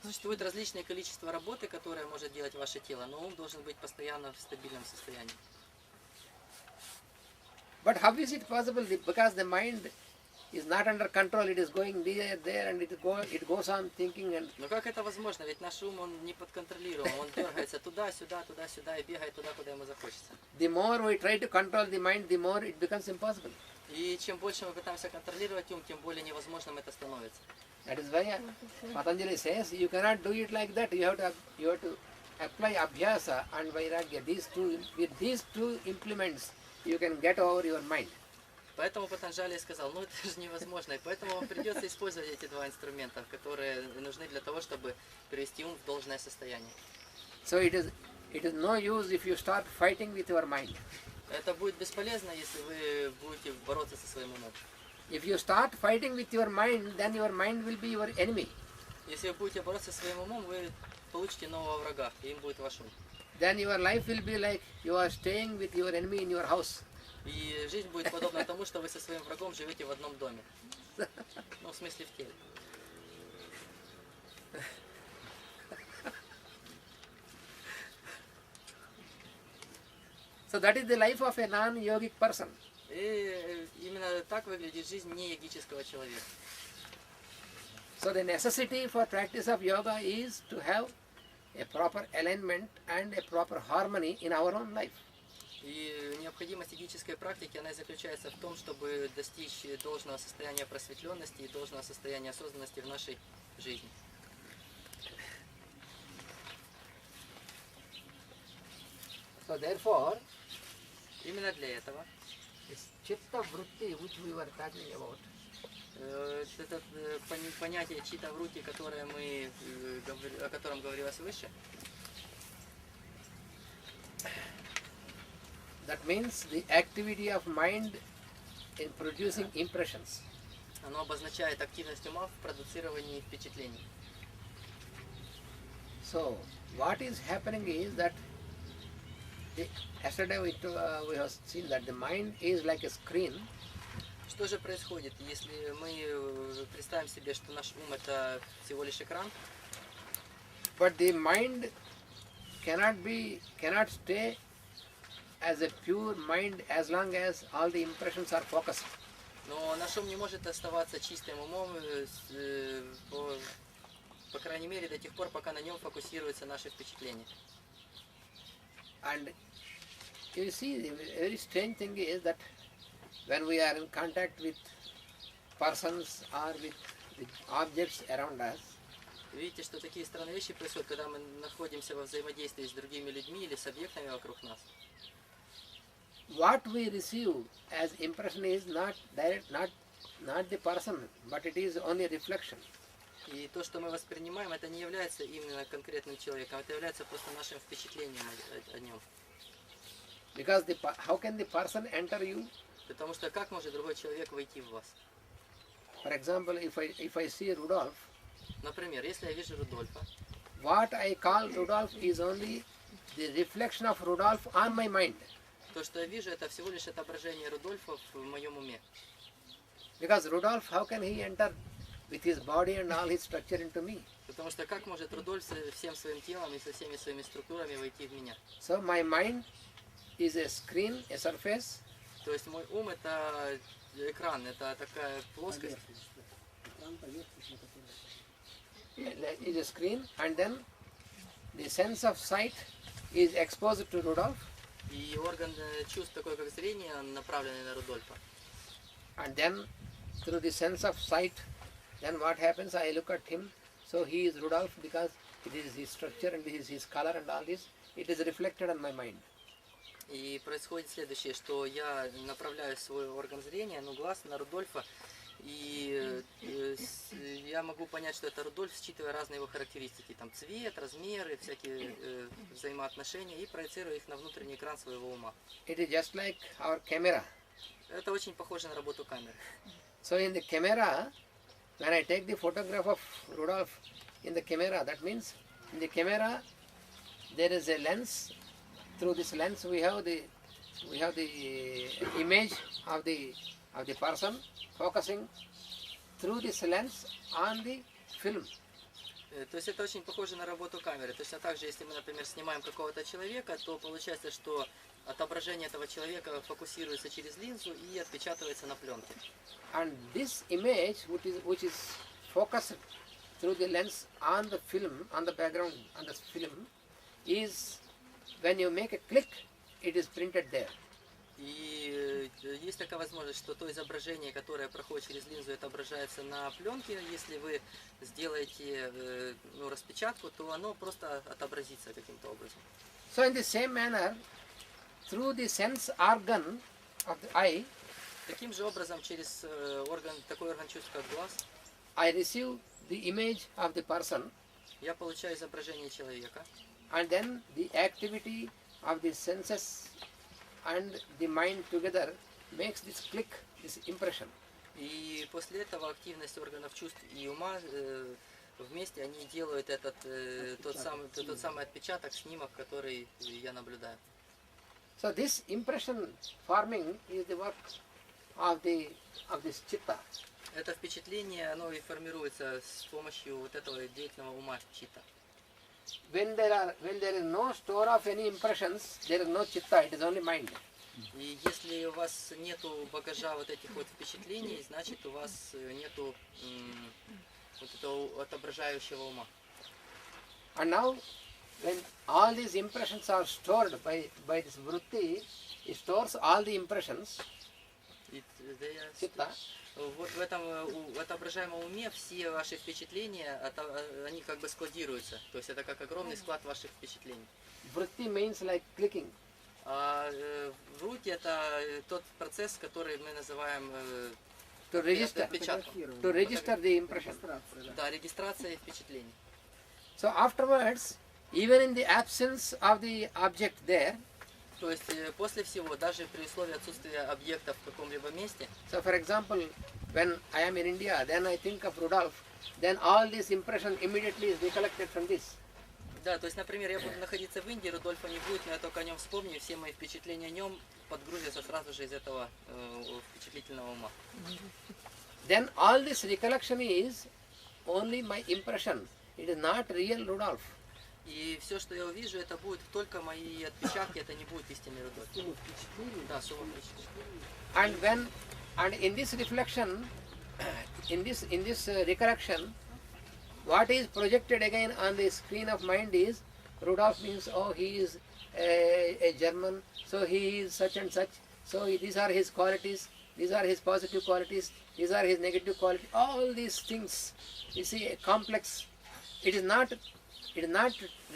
Существует различное количество работы, которое может делать ваше тело, но ум должен быть постоянно в стабильном состоянии. But how is it possible? Because the mind is not under control, it is going there and it goes on thinking and... Но как это возможно? Ведь наш ум, он не под контролем, он дергается туда-сюда, туда-сюда и бегает туда, куда ему захочется. The more we try to control the mind, the more it becomes impossible. И чем больше мы пытаемся контролировать ум, тем более невозможным это становится. That is why Patanjali says you cannot do it like that. You have to apply abhyasa and vairagya. With these two implements, you can get over your mind. Поэтому Патанджали сказал, ну это же невозможно, и поэтому вам придется использовать эти два инструмента, которые нужны для того, чтобы привести ум в должное состояние. So it is no use if you start fighting with your mind. Это будет бесполезно, если вы будете бороться со своим умом. If you start fighting with your mind, then your mind will be your enemy. Если вы будете бороться со своим умом, вы получите нового врага, и им будет ваш ум. Then your life will be like you are staying with your enemy in your house. И жизнь будет подобна тому, что вы со своим врагом живете в одном доме. Ну, в смысле, в теле. So that is the life of a non-yogic person. И именно так выглядит жизнь не-йогического человека. So the necessity for practice of yoga is to have a proper alignment and a proper harmony in our own life. И необходимость йогической практики, она и заключается в том, чтобы достичь должного состояния просветленности и должного состояния осознанности в нашей жизни. So therefore, Именно для этого this chitta vritti which we were talking about, это понятие чита врути, которое о котором говорилось выше, that means the activity of mind in producing impressions. оно обозначает активность ума в продуцировании впечатлений. So what is happening is that yesterday we have seen that the mind is like a screen. Что же происходит, если мы представим себе, что наш ум это всего лишь экран, But the mind cannot stay as a pure mind as long as all the impressions are focused. но наш ум не может оставаться чистым умом, по крайней мере, до тех пор, пока на нем фокусируются наши впечатления. And you see, the very strange thing is that when we are in contact with persons or with objects around us, Видите, что такие странные вещи происходят, когда мы находимся во взаимодействии с другими людьми или с объектами вокруг нас. what we receive as impression is not the person, but it is only a reflection. И то, что мы воспринимаем, это не является именно конкретным человеком, это является просто нашим впечатлением о нем. Because how can the person enter you? Потому что как может другой человек войти в вас? For example, if I see Rudolph, Например, если я вижу Рудольфа, what I call Rudolph is only the reflection of Rudolph on my mind. то, что я вижу, это всего лишь отображение Рудольфа в моем уме. Because Rudolph, how can he enter with his body and all his structure into me? Потому что как может Рудольф всем своим телом и со всеми своими структурами войти в меня? So my mind is a screen, a surface, То есть мой ум это экран, это такая плоскость, Экран, поверхность, на которой is a screen, and then the sense of sight is exposed to Rudolph, и орган чувств, такой как зрение, направленный на Рудольфа. and then through the sense of sight, then what happens? I look at him, so he is Rudolph because it is his structure and this is his color and all this. It is reflected on my mind. И происходит следующее, что я направляю свой орган зрения, глаз на Рудольфа, и я могу понять, что это Рудольф, считывая разные его характеристики, там цвет, размеры, всякие взаимоотношения, и проецирую их на внутренний экран своего ума. It is just like our camera. Это очень похоже на работу камеры. So in the camera, when I take the photograph of Rudolph in the camera, that means in the camera there is a lens. Through this lens we have the image of the person focusing through this lens on the film. То есть это очень похоже на работу камеры. Точно так же, если мы, например, снимаем какого-то человека, то получается, что отображение этого человека фокусируется через линзу и отпечатывается на пленке. And this image which is focused through the lens on the film, on the background, on the film, is when you make a click, it is printed there. И есть такая возможность, что то изображение, которое проходит через линзу, отображается на пленке. Если вы сделаете распечатку, то оно просто отобразится каким-то образом. So in the same manner, through the sense organ of the eye, Таким же образом, через такой орган чувств, как глаз, I receive the image of the person, я получаю изображение человека. and then the activity of the senses and the mind together makes this click, this impression. И после этого активность органов чувств и ума вместе они делают тот самый отпечаток, снимок, который я наблюдаю. So this impression forming is the work of this chitta. Это впечатление, оно и формируется с помощью вот этого деятельного ума читта. When there is no store of any impressions, there is no chitta, it is only mind. И если у вас нету багажа вот этих вот впечатлений, значит у вас нету вот этого отображающего ума. And now, when all these impressions are stored by this vritti, it stores all the impressions, chitta, Вот в этом отображаемом уме все ваши впечатления, они как бы складируются. То есть это как огромный склад ваших впечатлений. vritti means like clicking. А врути это тот процесс, который мы называем To register the impression. регистрация, да. да, регистрация впечатлений. So afterwards, even in the absence of the object there, То есть после всего, даже при условии отсутствия объекта в каком-либо месте, so for example, when I am in India, then I think of Rudolph, then all this impression immediately is recollected from this. да, то есть, например, я буду находиться в Индии, Рудольфа не будет, но я только о нем вспомню, и все мои впечатления о нем подгрузятся сразу же из этого впечатлительного ума. Then all this recollection is only my impression. It is not real Rudolph. И все, что я увижу, это будет только мои отпечатки, это не будет истинный Рудольф. Сумма впечатлений. Да, сумма впечатлений. And in this reflection, in this recollection, what is projected again on the screen of mind is Rudolph means, oh, he is a German, so he is such and such, so these are his qualities, these are his positive qualities, these are his negative qualities, all these things, you see, a complex. It is not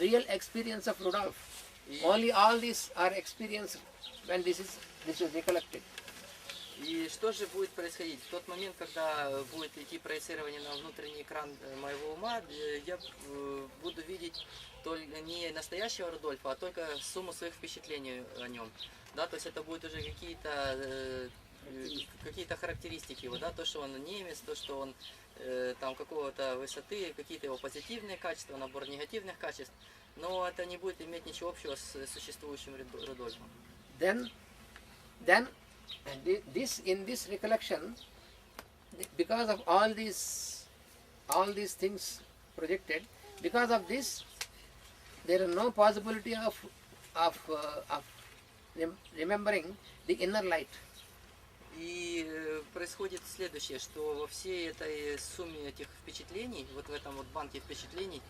real experience of Rudolph. Only all these are experienced when this is recollected. И что же будет происходить? В тот момент, когда будет идти проецирование на внутренний экран моего ума, я буду видеть не настоящего Рудольфа, а только сумму своих впечатлений о нем. Да, то есть это будут уже какие-то характеристики его, да, то, что он немец, то, что он там какого-то высоты, какие-то его позитивные качества, набор негативных качеств, но это не будет иметь ничего общего с существующим Рудольфом. Then in this recollection, because of all these things projected, because of this, there is no possibility of remembering the inner light. И происходит следующее, что во всей этой сумме этих впечатлений, вот в этом вот банке впечатлений,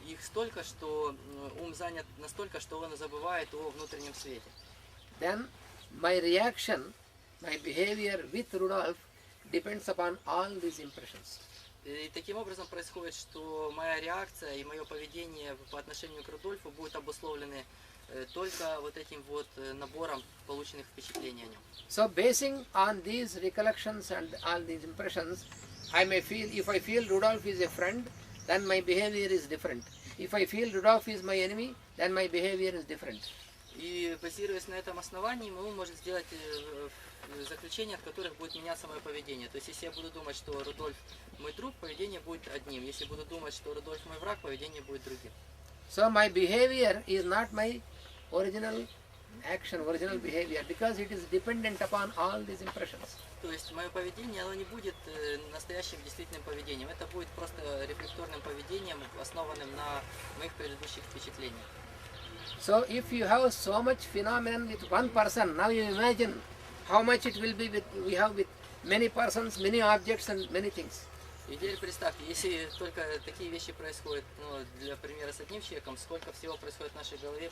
их столько, что ум занят настолько, что он забывает о внутреннем свете. Then my reaction, my behavior with Rudolf depends upon all these impressions. И таким образом происходит, что моя реакция и мое поведение по отношению к Рудольфу будут обусловлены только вот этим вот набором полученных впечатлений о нем. So basing on these recollections and all these impressions, I may feel, if I feel Rudolf is a friend, then my behavior is different. If I feel Rudolf is my enemy, then my behavior is different. И базируясь на этом основании, мы можем сделать заключения, от которых будет меняться мое поведение. То есть, если я буду думать, что Рудольф мой друг, поведение будет одним. Если буду думать, что Рудольф мой враг, поведение будет другим. So my behavior is not my original action, original behavior, because it is dependent upon all these impressions. То есть, мое поведение, оно не будет настоящим действительным поведением. Это будет просто рефлекторным поведением, основанным на моих предыдущих впечатлениях. So if you have so much phenomenon with one person, now you imagine how much it will be we have with many persons, many objects and many things. И теперь представьте, если только такие вещи происходят, ну, для примера с одним человеком, сколько всего происходит в нашей голове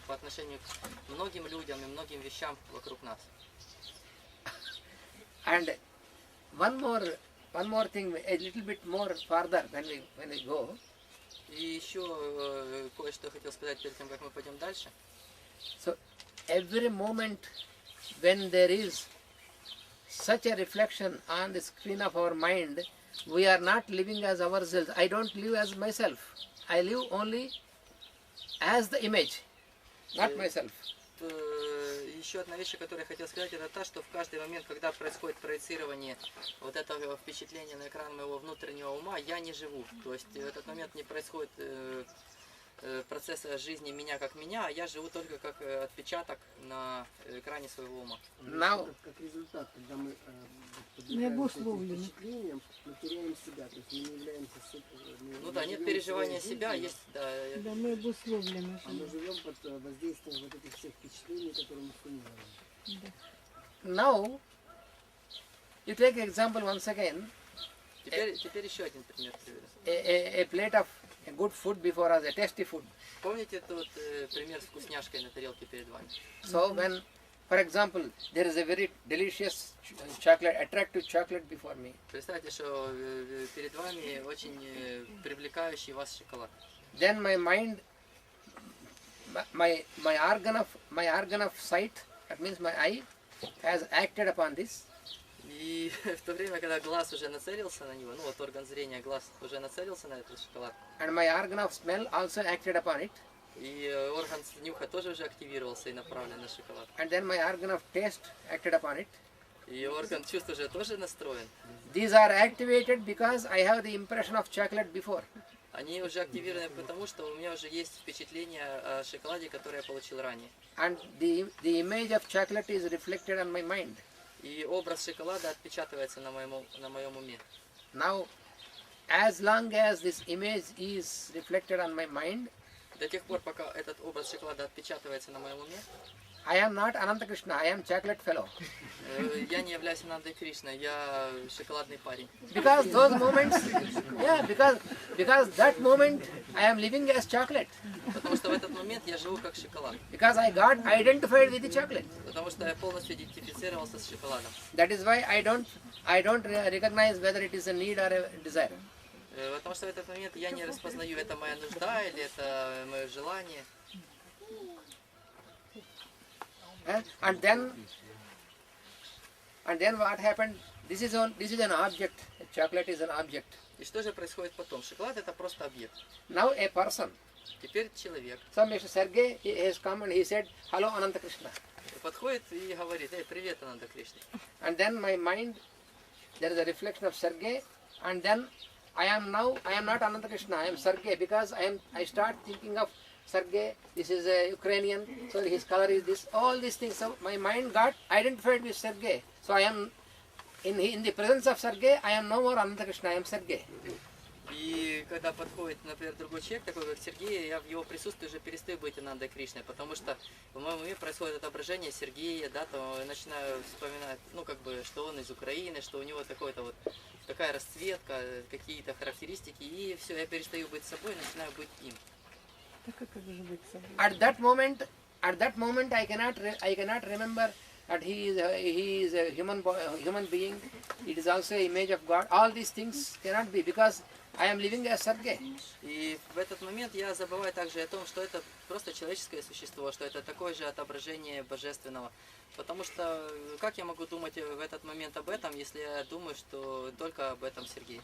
по отношению к многим людям и многим вещам вокруг нас. And one more thing, a little bit more farther when we go. И еще кое-что хотел сказать перед тем, как мы пойдем дальше. So every moment when there is such a reflection on the screen of our mind, we are not living as ourselves. I don't live as myself. I live only as the image, not myself. Еще одна вещь, которую я хотел сказать, это та, что в каждый момент, когда происходит проецирование вот этого впечатления на экран моего внутреннего ума, я не живу. То есть в этот момент не происходит процесса жизни меня как меня, а я живу только как отпечаток на экране своего ума. Now, как результат, когда мы подвергаемся этим впечатлениям, мы теряем себя, то есть мы не являемся... Ну да, нет переживания себя, есть... Да, мы обусловлены. А мы живем под воздействием вот этих всех впечатлений, которые мы сформировали. now, you take example once again. Теперь еще один пример приведу. A plate of good food before us, a tasty food. Помните тот пример с вкусняшкой на тарелке перед вами? So when, for example, there is a very delicious chocolate, attractive chocolate before me. Представьте, что перед вами очень привлекающий вас шоколад. Then my mind, my organ of sight, that means my eye, has acted upon this. И в то время, когда глаз уже нацелился на него, ну вот орган зрения, глаз уже нацелился на этот шоколад. And my organ of smell also acted upon it. И орган нюха тоже уже активировался и направлен на шоколад. And then my organ of taste acted upon it. И орган чувств уже тоже настроен. These are activated because I have the impression of chocolate before. Они уже активированы потому, что у меня уже есть впечатление о шоколаде, которое я получил ранее. And the image of chocolate is reflected on my mind. И образ шоколада отпечатывается на моем уме. Now, as long as this image is reflected on my mind, До тех пор, пока этот образ шоколада отпечатывается на моем уме, I am not Anananta Krishna, I am chocolate fellow. я не являюсь Анантой Кришной, я шоколадный парень. Because those moments, yeah, because that moment I am living as chocolate. Потому что в этот момент я живу как шоколад. Because I got identified with the chocolate. Потому что я полностью идентифицировался с шоколадом. That is why I don't recognize whether it is a need or a desire. Потому что в этот момент я не распознаю, это моя нужда или это мое желание. And then what happened? This is an object. Chocolate is an object. И что же происходит потом? Шоколад это просто объект. Now a person Теперь человек So Mr. Sergey, he has come and he said, "Hello, Ananta Krishna." подходит и говорит: «Эй, привет, Ананта Кришна». And then my mind, there is a reflection of Sergey, and then I am not Ananta Krishna, I am Sergey, because I start thinking of Sergey, this is a Ukrainian, so his color is this, all these things. So my mind got identified with Sergey. So I am, in the presence of Sergey, I am no more Ananta Krishna, I am Sergey. И когда подходит, например, другой человек, такой как Сергей, я в его присутствии уже перестаю быть Анантой Кришной, потому что в моем уме происходит отображение Сергея, да, то я начинаю вспоминать, ну, как бы, что он из Украины, что у него такой-то вот, такая расцветка, какие-то характеристики, и все, я перестаю быть собой, начинаю быть им. Так а как же быть собой? At that moment, I cannot remember that he is a human being. It is also an image of God. All these things cannot be, because I am living as Sergey. И в этот момент я забываю также о том, что это просто человеческое существо, что это такое же отображение божественного. Потому что как я могу думать в этот момент об этом, если я думаю, что только об этом Сергей?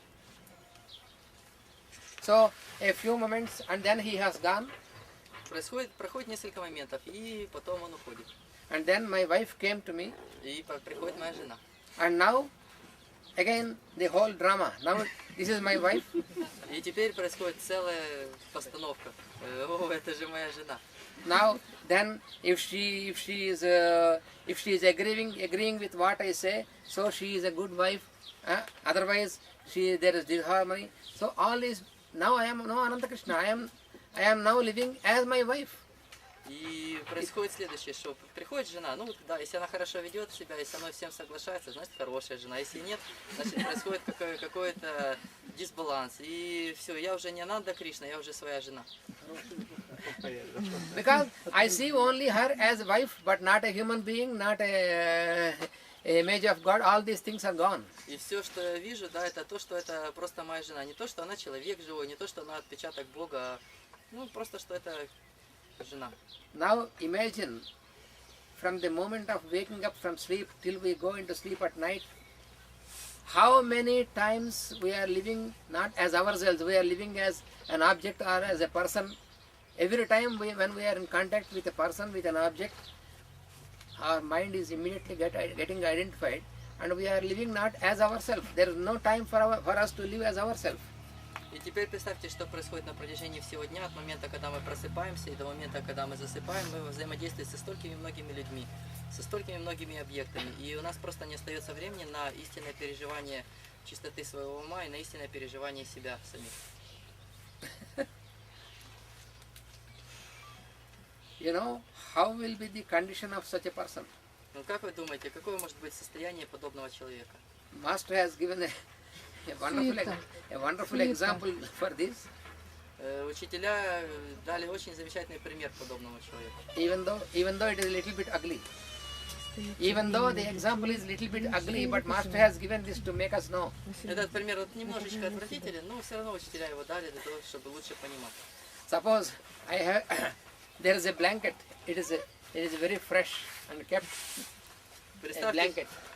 So a few moments and then he has gone. Проходит несколько моментов, и потом он уходит. And then my wife came to me. И приходит моя жена. And now, again, the whole drama. Now, this is my wife. И теперь происходит целая постановка. О, это же моя жена. Now, then, if she is agreeing with what I say, so she is a good wife. Otherwise, there is disharmony. So all is, now I am no Ananta Krishna. I am now living as my wife. И происходит следующее, что приходит жена, ну да, если она хорошо ведет себя, если она всем соглашается, значит хорошая жена, если нет, значит происходит какой-то дисбаланс. И все, я уже не Ананта Кришна, я уже своя жена. Because I see only her as wife, but not a human being, not a image of God. All these things are gone. И все, что я вижу, да, это то, что это просто моя жена. Не то, что она человек живой, не то, что она отпечаток Бога, а, ну просто, что это жена. Now imagine, from the moment of waking up from sleep till we go into sleep at night, how many times we are living not as ourselves, we are living as an object or as a person. Every time when we are in contact with a person, with an object, our mind is immediately getting identified, and we are living not as ourselves. There is no time for us to live as ourselves. И теперь представьте, что происходит на протяжении всего дня, от момента, когда мы просыпаемся, и до момента, когда мы засыпаем, мы взаимодействуем со столькими многими людьми, со столькими многими объектами, и у нас просто не остается времени на истинное переживание чистоты своего ума и на истинное переживание себя самих. You know, how will be the condition of such a person? Ну как вы думаете, какое может быть состояние подобного человека? Master has given a wonderful example for this. Учителя дали очень замечательный пример подобного человека. Even though it is a little bit ugly. Even though the example is a little bit ugly, but Master has given this to make us know. Этот пример вот немножечко отвратителен, но все равно учителя его дали для того, чтобы лучше понимать. Suppose there is a blanket. It is very fresh and kept.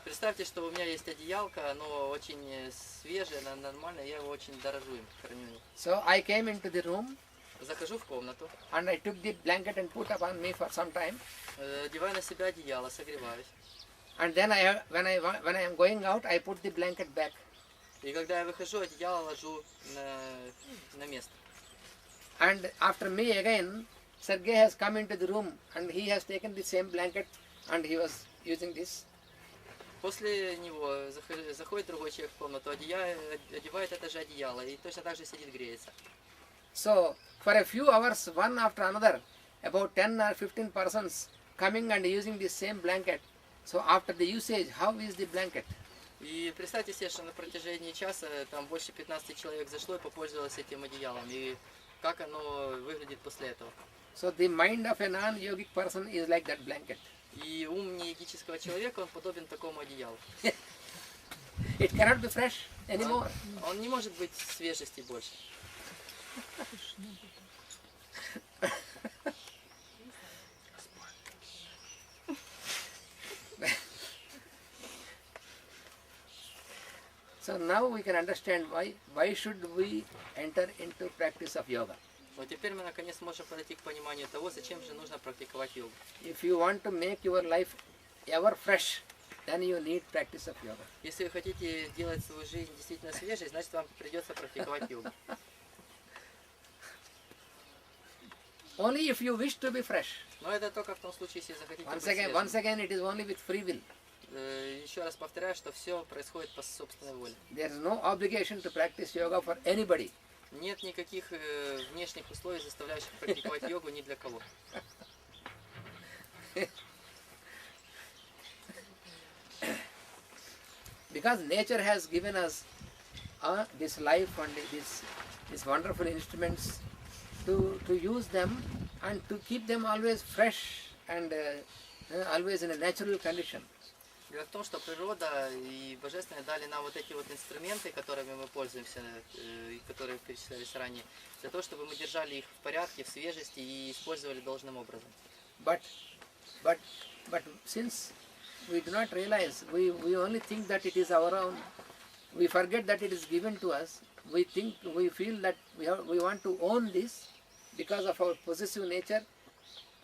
Представьте, что у меня есть одеялко, оно очень свежее, нормальное, я его очень дорожу им, храню его. So I came into the room. Захожу в комнату. And I took the blanket and put upon me for some time. Одеваю на себя одеяло, согреваюсь. And then when I am going out, I put the blanket back. И когда я выхожу, одеяло ложу на место. And after me again, Sergey has come into the room and he has taken the same blanket and he was using this. После него заходит другой человек в комнату, одевает это же одеяло и точно так же сидит, греется. So for a few hours, one after another, about 10 or 15 persons coming and using the same blanket. So after the usage, how is the blanket? И представьте себе, что на протяжении часа там больше 15 человек зашло и попользовалось этим одеялом. И как оно выглядит после этого. So the mind of a non-yogic person is like that blanket. И ум неегического человека, он подобен такому одеялу. It cannot be fresh anymore. Он не может быть свежести больше. So now we can understand why should we enter into practice of yoga. Вот теперь мы наконец можем подойти к пониманию того, зачем же нужно практиковать йогу. If you want to make your life ever fresh, then you need practice of yoga. Если вы хотите делать свою жизнь действительно свежей, значит вам придется практиковать йогу. Only if you wish to be fresh. Но это только в том случае, если захотите быть Once свежим. again, it is only with free will. Еще раз повторяю, что все происходит по собственной воле. There is no obligation to practice yoga for anybody. Нет никаких внешних условий, заставляющих практиковать йогу ни для кого. Because nature has given us this life and these wonderful instruments to use them and to keep them always fresh and always in a natural condition. Дело в том, что природа и Божественное дали нам вот эти вот инструменты, которыми мы пользуемся, и которые перечислялись ранее, для того, чтобы мы держали их в порядке, в свежести и использовали должным образом. But since we do not realize, we only think that it is our own, we forget that it is given to us, we feel that we want to own this because of our possessive nature,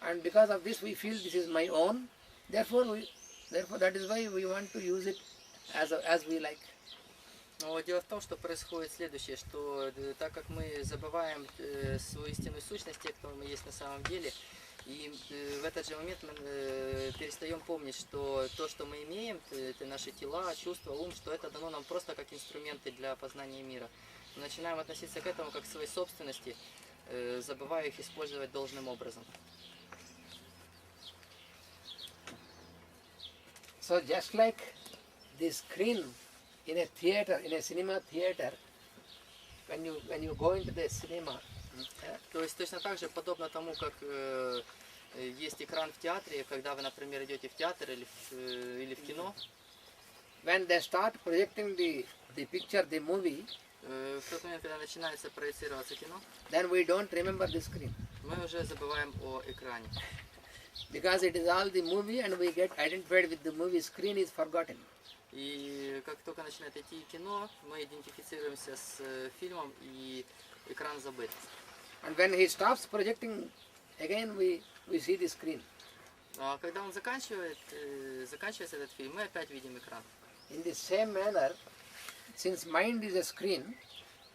and because of this we feel this is my own, therefore that is why we want to use it as we like. Но дело в том, что происходит следующее, что так как мы забываем свою истинную сущность, те, кто мы есть на самом деле, и в этот же момент мы перестаем помнить, что то, что мы имеем, это наши тела, чувства, ум, что это дано нам просто как инструменты для познания мира. Мы начинаем относиться к этому как к своей собственности, забывая их использовать должным образом. So just like the screen in a theater, in a cinema theater, when you go into the cinema, То есть точно так же, подобно тому, как есть экран в театре, когда вы, например, идете в театр или в кино, when they start projecting the picture, the movie, в тот момент, когда начинается проецироваться кино, then we don't remember the screen. мы уже забываем о экране. Because it is all the movie and we get identified with the movie, screen is forgotten. И как только начинает идти кино, мы идентифицируемся с фильмом, и экран забыт. And when he stops projecting, again we see the screen. А когда он заканчивается этот фильм, мы опять видим экран. In the same manner, since mind is a screen,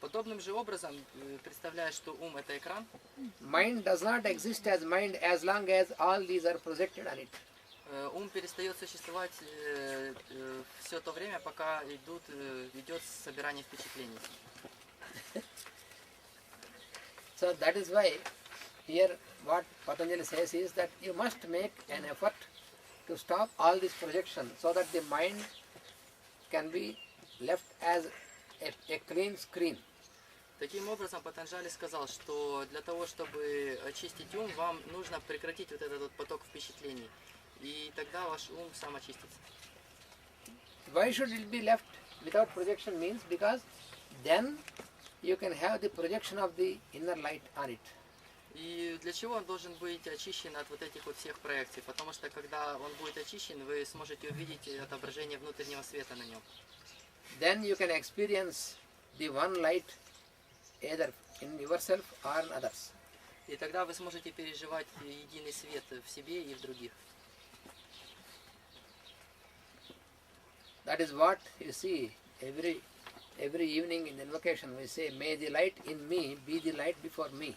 Подобным же образом, представляя, что ум это экран, mind does not exist as mind as long as all these are projected on it. Ум перестает существовать все то время, пока идет собирание впечатлений. So that is why here what Patanjali says is that you must make an effort to stop all this projection so that the mind can be left as a clean screen. Таким образом, Патанджали сказал, что для того, чтобы очистить ум, вам нужно прекратить вот этот вот поток впечатлений. И тогда ваш ум сам очистится. Why should it be left without projection means because then you can have the projection of the inner light on it. И для чего он должен быть очищен от вот этих вот всех проекций? Потому что когда он будет очищен, вы сможете увидеть отображение внутреннего света на нем. Then you can experience the one light either in yourself or in others. И тогда вы сможете переживать единый свет в себе и в других. That is what you see every evening in invocation we say, may the light in me be the light before me.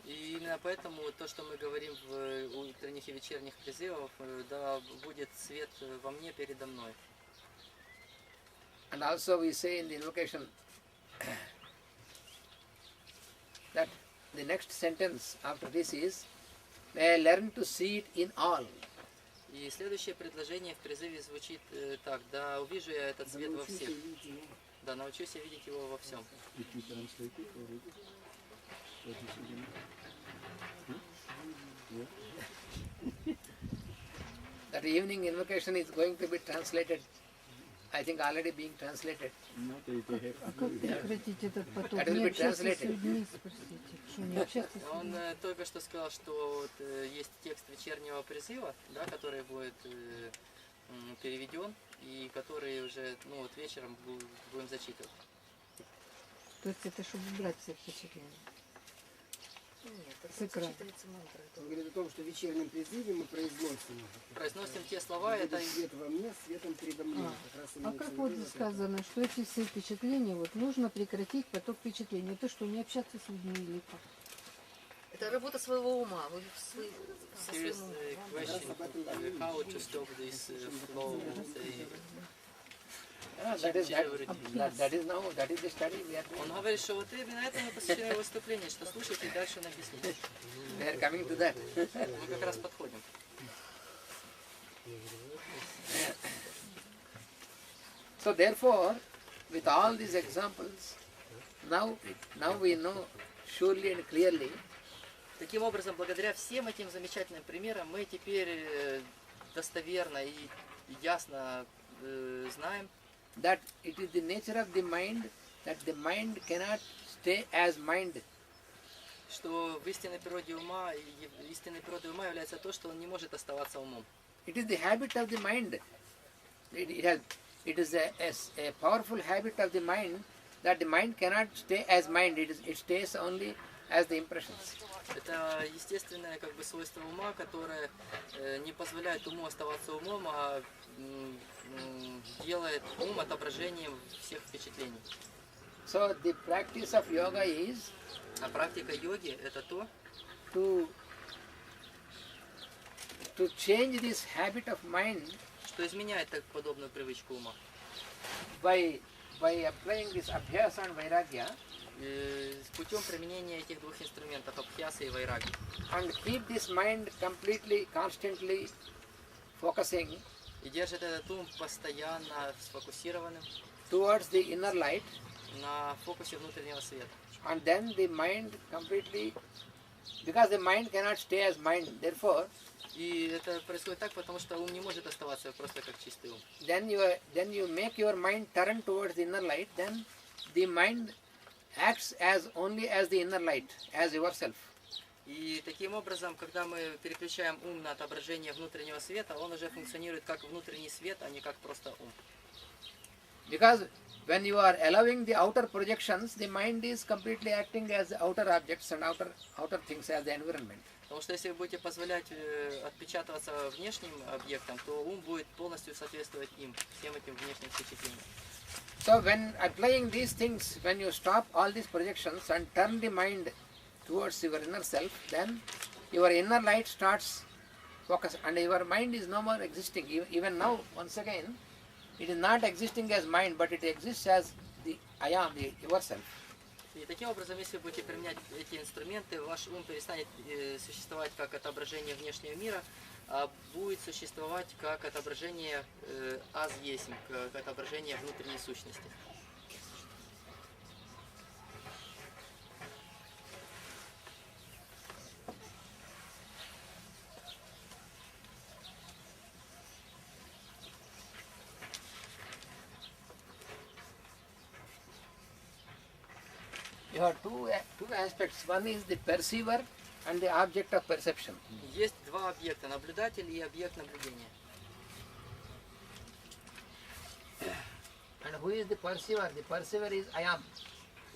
И именно поэтому то, что мы говорим в утренних и вечерних призывах, да будет свет во мне передо мной. And also we say in the invocation that the next sentence after this is, may I learn to see it in all. И следующее предложение в призыве звучит так: да увижу я этот свет во всех. Да, научусь я видеть его во всем. That evening invocation is going to be translated, I think already being translated. А как прекратить этот поток? That will Не be общаться с translated. людьми, спросите. Что, не общаться с Он людьми? только что сказал, что вот, есть текст вечернего призыва, да, который будет переведен и который уже вот, вечером будем зачитывать. То есть это чтобы убрать все впечатления. с экрана. Он говорит о том, что в вечернем призыве мы Произносим те слова, это свет во мне, светом передо мной. Как раз А имеется как в вот виду это. сказано, что эти все впечатления, вот нужно прекратить поток впечатлений. То, что не общаться с людьми или как? Это работа своего ума. Вы со Here is своим a умом. question, how to stop this flow, say, That is the study we are doing. Он говорит, что вот именно это мы посвящаем выступление, что слушайте и дальше он объяснит. We are coming to that. Мы как раз подходим. So therefore, with all these examples, now we know surely and clearly Таким образом, благодаря всем этим замечательным примерам, мы теперь достоверно и ясно знаем, that it is the nature of the mind that the mind cannot stay as mind. что в истинной природе ума, истинной природой ума является то, что он не может оставаться умом. It is the habit of the mind. It is a powerful habit of the mind that the mind cannot stay as mind. It stays only as the impressions. Это естественное как бы свойство ума, которое не позволяет уму оставаться умом, а делает ум отображением всех впечатлений. So the practice of yoga is А практика йоги это то, to change this habit of mind что изменяет так подобную привычку ума. by applying this abhyasa and vairagya Путем применения этих двух инструментов, абхьясы и вайраги. and keep this mind completely, constantly focusing И держит этот ум постоянно сфокусированным towards the inner light, на фокусе внутреннего света. and then the mind completely, because the mind cannot stay as mind, therefore И это происходит так, потому что ум не может оставаться просто как чистый ум. then you make your mind turn towards the inner light, then the mind acts as only as the inner light, as yourself. И таким образом, когда мы переключаем ум на отображение внутреннего света, он уже функционирует как внутренний свет, а не как просто ум. Because when you are allowing the outer projections, the mind is completely acting as the outer objects and outer things as the environment. Потому что если вы будете позволять отпечатываться внешним объектам, то ум будет полностью соответствовать им, всем этим внешним впечатлениям. So when applying these things, when you stop all these projections and turn the mind towards your inner self, then your inner light starts focus and your mind is no more existing. Even now, once again, it is not existing as mind, but it exists as the I am, the yourself. И таким образом, если вы будете применять эти инструменты, ваш ум перестанет существовать как отображение внешнего мира, а будет существовать как отображение аз есмь, как отображение внутренней сущности. You have two aspects. One is the perceiver and the object of perception. Есть два объекта, наблюдатель и объект наблюдения. And who is the perceiver? The perceiver is I am.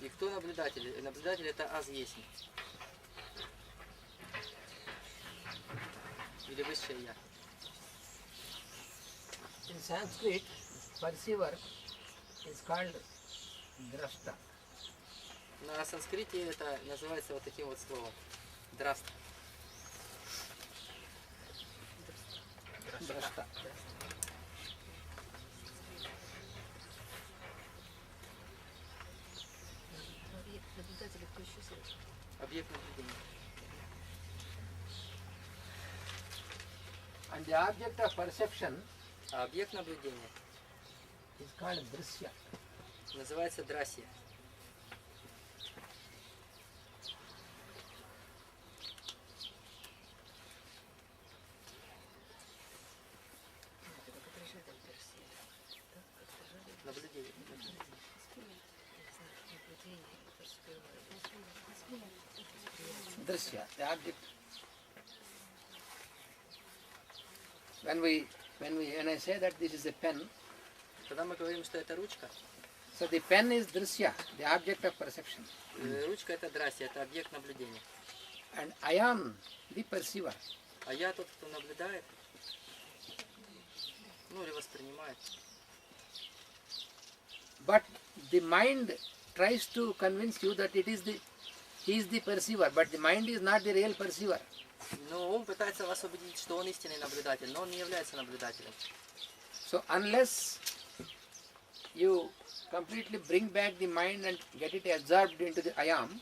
И кто наблюдатель? Наблюдатель это аз есмь. Или высшее я. In Sanskrit, perceiver is called drashta. На санскрите это называется вот таким вот словом. Драста. Drashta. Наблюдатели, кто еще слышит? Объект наблюдения. And the object of perception А объект наблюдения is called drishya. называется драсья. Наблюдение. Drishya, the object. When I say that this is a pen, Когда мы говорим, что это ручка, so the pen is drishya, the object of perception. ручка это драсья, это объект наблюдения. and I am the perceiver. А я тот, кто наблюдает, ну или воспринимает. But the mind tries to convince you that he is the perceiver, but the mind is not the real perceiver. Но ум пытается вас убедить, что он истинный наблюдатель, но он не является наблюдателем. So unless you completely bring back the mind and get it absorbed into the I am,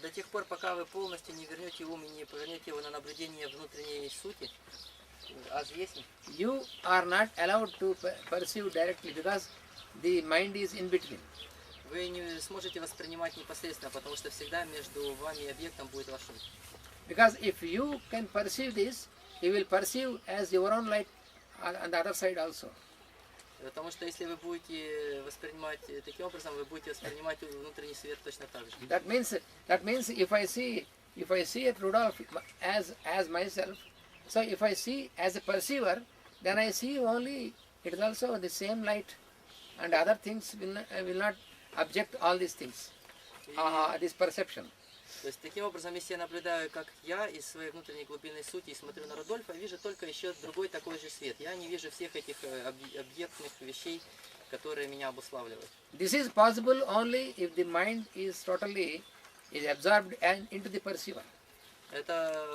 До тех пор, пока вы полностью не вернете ум и не повернете его на наблюдение внутренней сути, известный, you are not allowed to perceive directly because the mind is in between. вы не сможете воспринимать непосредственно, потому что всегда между вами и объектом будет ваш ум. Because if you can perceive this, you will perceive as your own light on the other side also. Потому что если вы будете воспринимать таким образом, вы будете воспринимать внутренний свет точно так же. That means if I see at Rudolph as myself, so if I see as a perceiver, then I see only it is also the same light, and other things will not object all these things, this perception. То есть таким образом, если я наблюдаю, как я из своей внутренней глубинной сути и смотрю на Рудольфа, я вижу только еще другой такой же свет. Я не вижу всех этих объектных вещей, которые меня обуславливают. This is possible only if the mind is totally absorbed into the perceiver. Это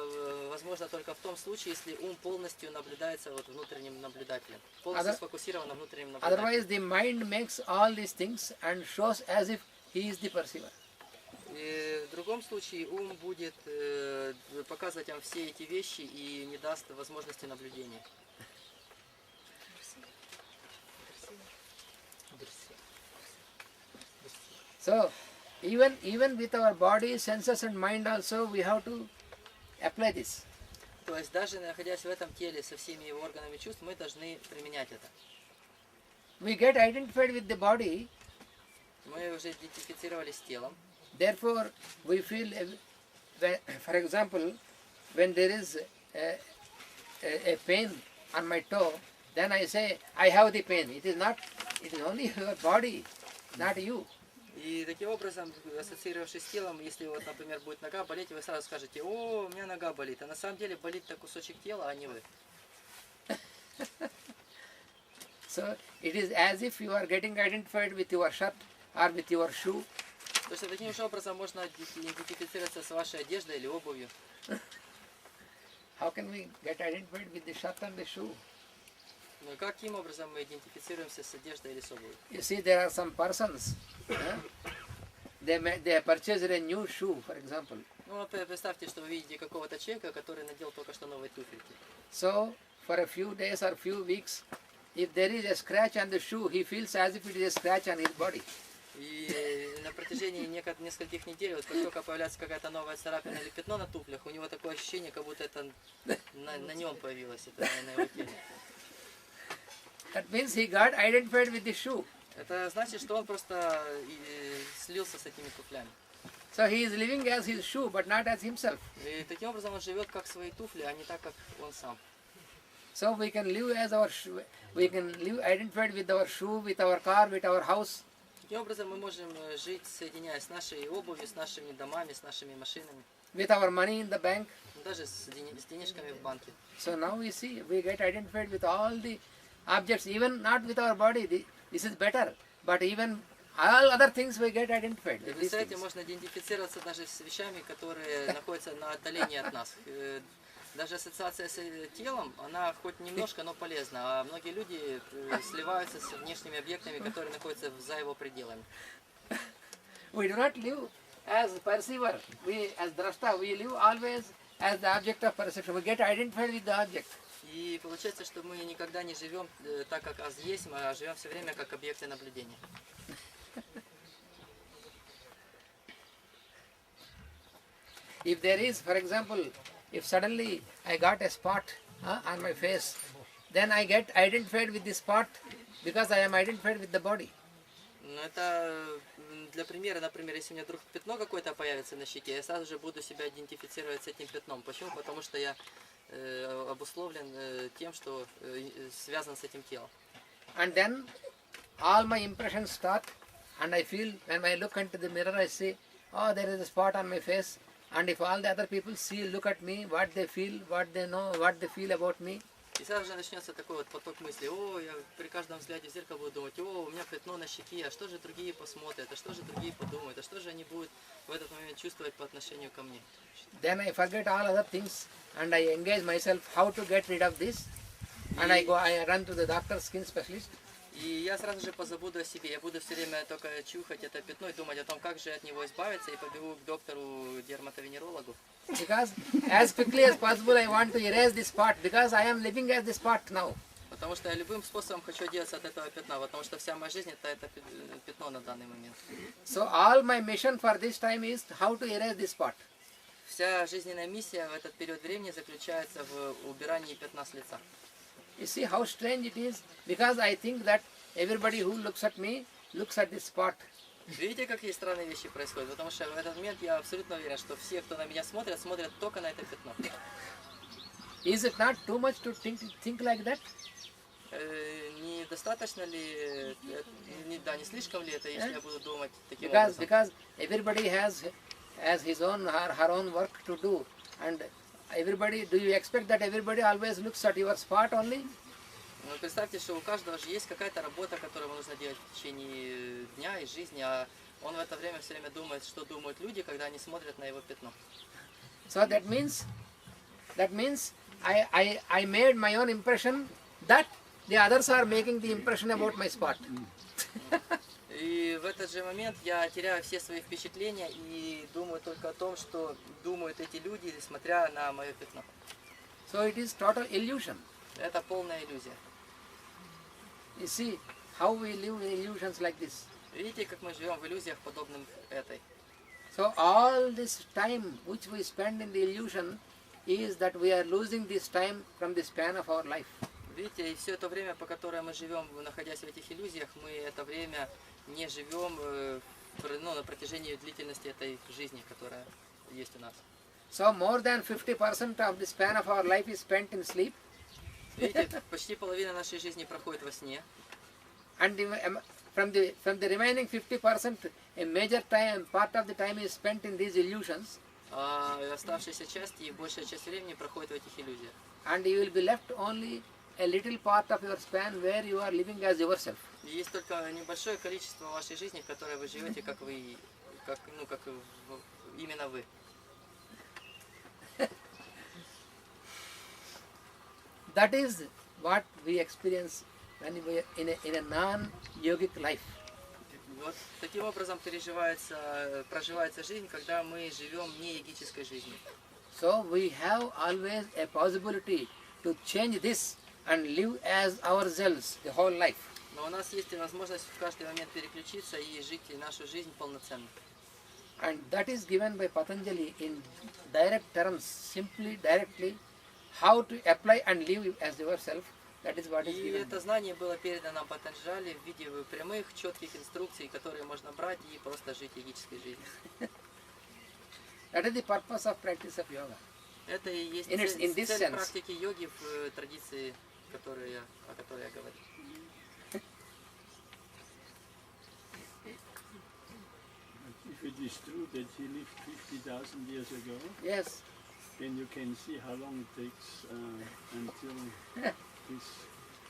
возможно только в том случае, если ум полностью наблюдается вот внутренним наблюдателем, полностью сфокусирован на внутреннем наблюдателе. Otherwise, the mind makes all these things and shows as if he is the perceiver. И в другом случае ум будет показывать вам все эти вещи и не даст возможности наблюдения. So, even with our body, senses and mind also, we have to apply this. То есть даже находясь в этом теле со всеми его органами чувств, мы должны применять это. We get identified with the body, Мы уже идентифицировались с телом. therefore we feel, for example, when there is a pain on my toe, then I say, I have the pain. It is only your body, not you. И таким образом, ассоциировавшись с телом, если вот, например, будет нога болеть, вы сразу скажете: о, у меня нога болит. А на самом деле болит-то кусочек тела, а не вы. So it is as if you are getting identified with your shirt or with your shoe. То есть таким же образом можно идентифицироваться с вашей одеждой или обувью. How can we get identified with the shirt and the shoe? Но каким образом мы идентифицируемся с одеждой или с обувью? You see, there are some persons, they purchased a new shoe, for example. Ну, представьте, что вы видите какого-то человека, который надел только что новые туфельки. So, for a few days or few weeks, if there is a scratch on the shoe, he feels as if it is a scratch on his body. И на протяжении нескольких недель, вот как только появляется какая-то новая царапина или пятно на туфлях, у него такое ощущение, как будто это на нем появилось, это на его теле. That means he got identified with the shoe. Это значит, что он просто слился с этими туфлями. So he is living as his shoe, but not as himself. И таким образом он живет как свои туфли, а не так, как он сам. So we can live as our shoe, we can live identified with our shoe, with our car, with our house. Таким образом мы можем жить, соединяясь с нашей обувью, с нашими домами, с нашими машинами. With our money in the bank. Даже с денежками в банке. So now we see, we get identified with all the objects, even not with our body. This is better, but even all other things we get identified with these Представляете, things. можно идентифицироваться даже с вещами, которые находятся на отдалении от нас. Даже ассоциация с телом, она хоть немножко, но полезна. А многие люди сливаются с внешними объектами, которые находятся за его пределами. We do not live as perceiver, as drashta, we live always as the object of perception. We get identified with the object. И получается, что мы никогда не живем так, как аз есть, а живем все время как объекты наблюдения. If there is, for example, if suddenly I got a spot on my face, then I get identified with the spot because I am identified with the body. Ну, это для примера, например, если у меня вдруг пятно какое-то появится на щеке, я сразу же буду себя идентифицировать с этим пятном. Почему? Потому что я обусловлен тем, что связан с этим телом. And then all my impressions start, and I feel, when I look into the mirror, I say, oh, there is a spot on my face, And if all the other people see, look at me, what they feel, what they know, what they feel about me. И сразу же начнется такой вот поток мыслей: о, я при каждом взгляде в зеркало буду думать: о, у меня пятно на щеке, а что же другие посмотрят, а что же другие подумают, а что же они будут в этот момент чувствовать по отношению ко мне. Then I forget all other things and I engage myself how to get rid of this. And I run to the doctor, skin specialist. И я сразу же позабуду о себе, я буду все время только чухать это пятно и думать о том, как же от него избавиться, и побегу к доктору-дерматовенерологу. Because as quickly as possible I want to erase this spot, because I am living as this spot now. Потому что я любым способом хочу отделаться от этого пятна, потому что вся моя жизнь это пятно на данный момент. So all my mission for this time is how to erase this spot. Вся жизненная миссия в этот период времени заключается в убирании пятна с лица. You see how strange it is? Because I think that everybody who looks at me looks at this spot. Видите, какие странные вещи происходят? Потому что в этот момент я абсолютно уверен, что все, кто на меня смотрят, смотрят только на это пятно. Is it not too much to think like that? Недостаточно ли, не слишком ли это, если я буду думать таким образом? Because everybody has his own or her own work to do, and everybody, do you expect that everybody always looks at your spot only? Ну, представьте, что у каждого же есть какая-то работа, которую ему нужно делать в течение дня и жизни, а он в это время все время думает, что думают люди, когда они смотрят на его пятно. So that means I made my own impression that the others are making the impression about my spot. И в этот же момент я теряю все свои впечатления и думаю только о том, что думают эти люди, смотря на мое пятно. So it is total illusion. Это полная иллюзия. You see how we live in illusions like this. Видите, как мы живем в иллюзиях, подобным этой. So all this time which we spend in the illusion is that we are losing this time from the span of our life. Видите, и все это время, по которое мы живем, находясь в этих иллюзиях, мы это время не живем на протяжении длительности этой жизни, которая есть у нас. So more than 50% of the span of our life is spent in sleep. Видите, почти половина нашей жизни проходит во сне. And from the remaining 50%, a major part of the time is spent in these illusions. А оставшаяся часть и большая часть времени проходит в этих иллюзиях. And you will be left only a little part of your span where you are living as yourself. И есть только небольшое количество вашей жизни, в которой вы живете, как именно вы. That is what we experience when we are in a non-yogic life. Вот таким образом проживается жизнь, когда мы живем не йогической жизнью. So we have always a possibility to change this and live as ourselves the whole life. Но у нас есть возможность в каждый момент переключиться и жить нашу жизнь полноценно. And that is given by Patanjali in direct terms, simply, directly, how to apply and live as yourself. That is what is И given. это знание было передано нам Патанджали в виде прямых, четких инструкций, которые можно брать и просто жить йогической жизнью. That is the purpose of practice of yoga. Это и есть in this цель sense. практики йоги в традиции, о которой я говорю. If it is true that he lived 50,000 years ago, Yes. then you can see how long it takes until this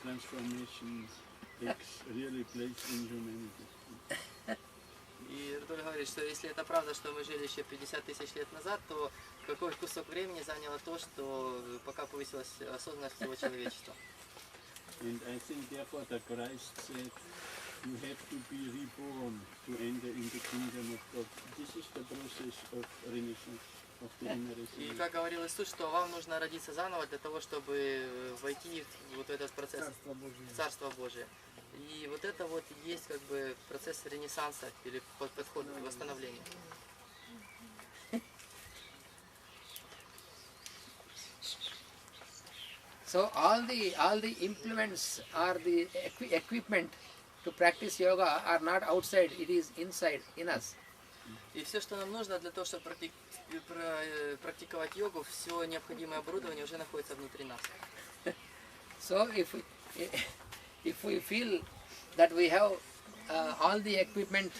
transformation takes really place in humanity. И Рудоль говорит, что если это правда, что мы жили еще 50 тысяч лет назад, то какой кусок времени заняло то, что пока повысилась осознанность всего человечества. And I think therefore the Christ said, you have to be reborn to enter in the kingdom of God. This is the process of renaissance, of the inner И resurrection. как говорил Иисус, что вам нужно родиться заново для того, чтобы войти в вот этот процесс Царства Божия. И вот это вот есть как бы процесс ренессанса или подход к восстановлению. So all the implements or the equipment to practice yoga are not outside, it is inside, in us. И все, что нам нужно для того, чтобы практиковать йогу, все необходимое оборудование уже находится внутри нас. So if we feel that we have all the equipment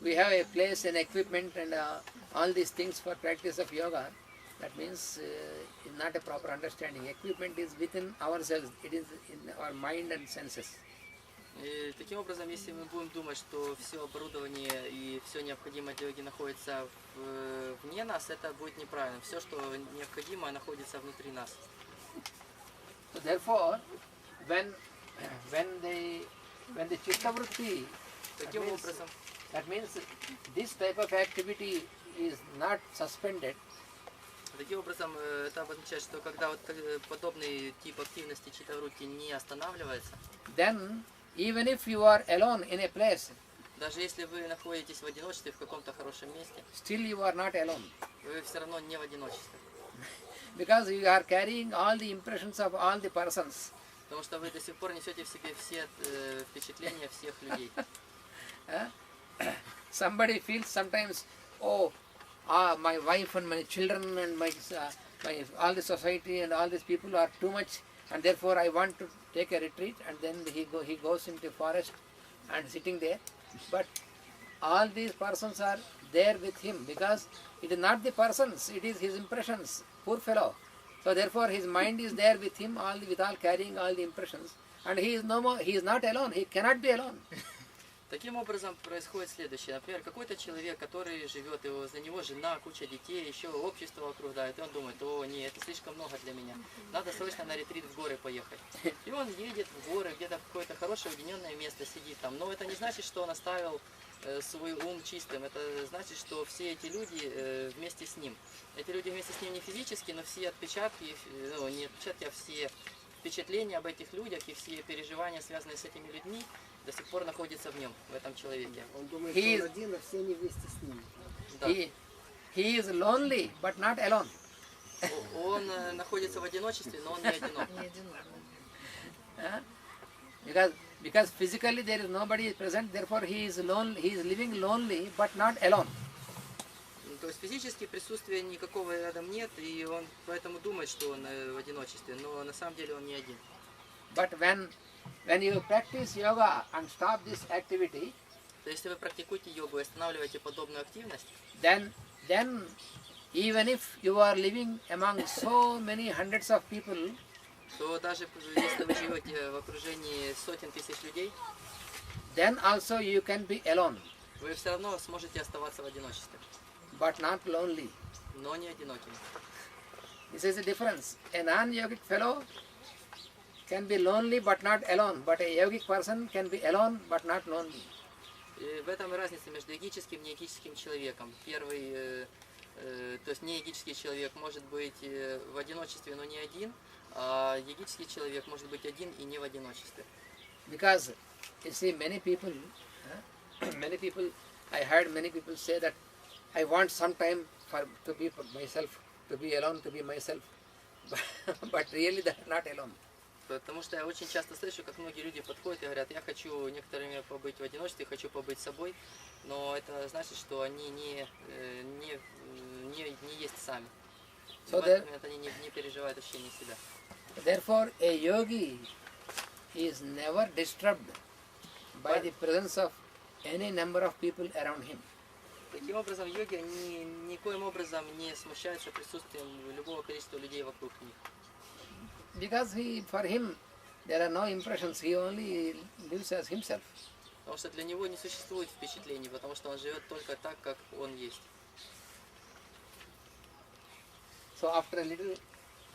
we have a place and equipment and all these things for practice of yoga, that means it's not a proper understanding. Equipment is within ourselves, it is in our mind and senses. И таким образом, если мы будем думать, что все оборудование и все необходимое для йоги находится вне нас, это будет неправильно. Все, что необходимое, находится внутри нас. So therefore, when the chitta vritti, that means this type of activity is not suspended. Таким образом, это означает, что когда вот подобный тип активности читтаврутти не останавливается, Then even if you are alone in a place, даже если вы находитесь в одиночестве в каком-то хорошем месте, still you are not alone. вы все равно не в одиночестве. Because you are carrying all the impressions of all the persons. Потому что вы до сих пор несете в себе все впечатления всех людей. Somebody feels sometimes, oh, my wife and my children and my all the society and all these people are too much, and therefore I want to take a retreat, and then he goes into forest and sitting there. But all these persons are there with him because it is not the persons, it is his impressions. Poor fellow. So therefore his mind is there with him, with all carrying all the impressions, and he is no more. He is not alone. He cannot be alone. Таким образом происходит следующее. Например, какой-то человек, который живет, и за него жена, куча детей, еще общество вокруг, да, и он думает, о, нет, это слишком много для меня. Надо срочно на ретрит в горы поехать. И он едет в горы, где-то в какое-то хорошее уединенное место сидит там. Но это не значит, что он оставил свой ум чистым. Это значит, что все эти люди вместе с ним. Эти люди вместе с ним не физически, но все отпечатки, ну, не отпечатки, а все впечатления об этих людях и все переживания, связанные с этими людьми, до сих пор находится в нем, в этом человеке. Он думает, что он один, а все они вместе с ним. Да. He is lonely, but not alone. Он находится в одиночестве, но он не одинок. Because physically there is nobody present, therefore he is living lonely, but not alone. То есть физически присутствия никакого рядом нет, и он поэтому думает, что он в одиночестве, но на самом деле он не один. But when you practice yoga and stop this activity, То есть если вы практикуете йогу и останавливаете подобную активность, then even if you are living among so many hundreds of people, то даже если вы живете в окружении сотен тысяч людей, then also you can be alone, вы все равно сможете оставаться в одиночестве, but not lonely. но не одинокими. This is the difference. A non-yogic fellow can be lonely but not alone, but a yogic person can be alone but not lonely. И в этом и разница между йогическим и нейогическим человеком. Первый, то есть нейогический человек может быть в одиночестве, но не один, а йогический человек может быть один и не в одиночестве. Because you see many people, I heard many people say that I want some time to be myself, to be alone, to be myself, but really they are not alone. Потому что я очень часто слышу, как многие люди подходят и говорят, я хочу некоторое время побыть в одиночестве, хочу побыть собой, но это значит, что они не есть сами. So в этот момент они не переживают ощущение себя. Therefore, a yogi is never disturbed by the presence of any number of people around him. Таким образом, йоги никоим образом не смущаются присутствием любого количества людей вокруг них. Because for him, there are no impressions, he only lives as himself. Потому что для него не существует впечатлений, потому что он живет только так, как он есть. So after a little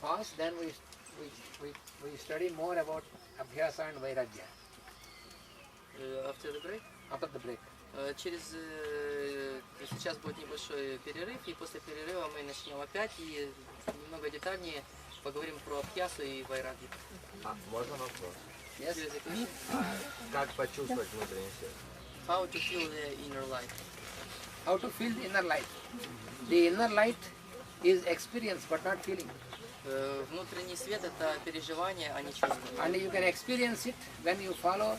pause, then we study more about abhyasa and vairagya. After the break? After the break. Сейчас будет небольшой перерыв, и после перерыва мы начнем опять и немного детальнее поговорим про абхьясу и вайрагью. Можно вопрос? Yes. Как почувствовать внутренний свет? How to feel the inner light? How to feel the inner light? The inner light is experience but not feeling. Внутренний свет — это переживание, а не чувство. And you can experience it when you follow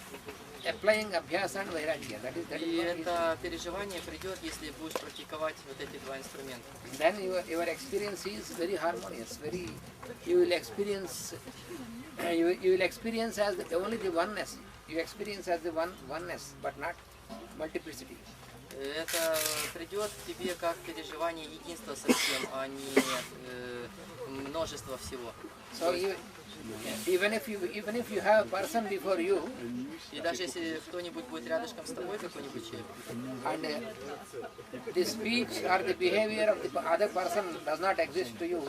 applying abhyasa and vairagya. That is И это переживание придет, если будешь практиковать вот эти два инструмента. Then your experience is very harmonious. You will experience as only the oneness. You experience as the oneness, but not multiplicity. Это придет к тебе как переживание единства со всем, а не множество всего. So even if you have a person before you, И даже если кто-нибудь будет рядышком с тобой, какой-нибудь человек, and the speech or the behavior of the other person does not exist to you,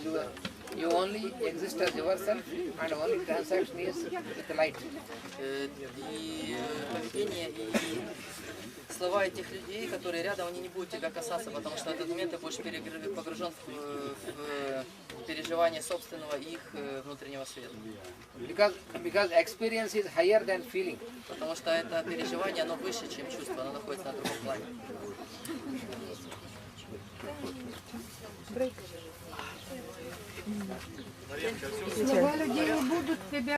you only exist as yourself, and only transaction is with the light. и поведение, и слова этих людей, которые рядом, они не будут тебя касаться, потому что в этот момент ты будешь погружен в переживание собственного их внутреннего света. Because experience is higher than feeling. Потому что это переживание, оно выше, чем чувство, оно находится на другом плане. Слова людей не будут тебя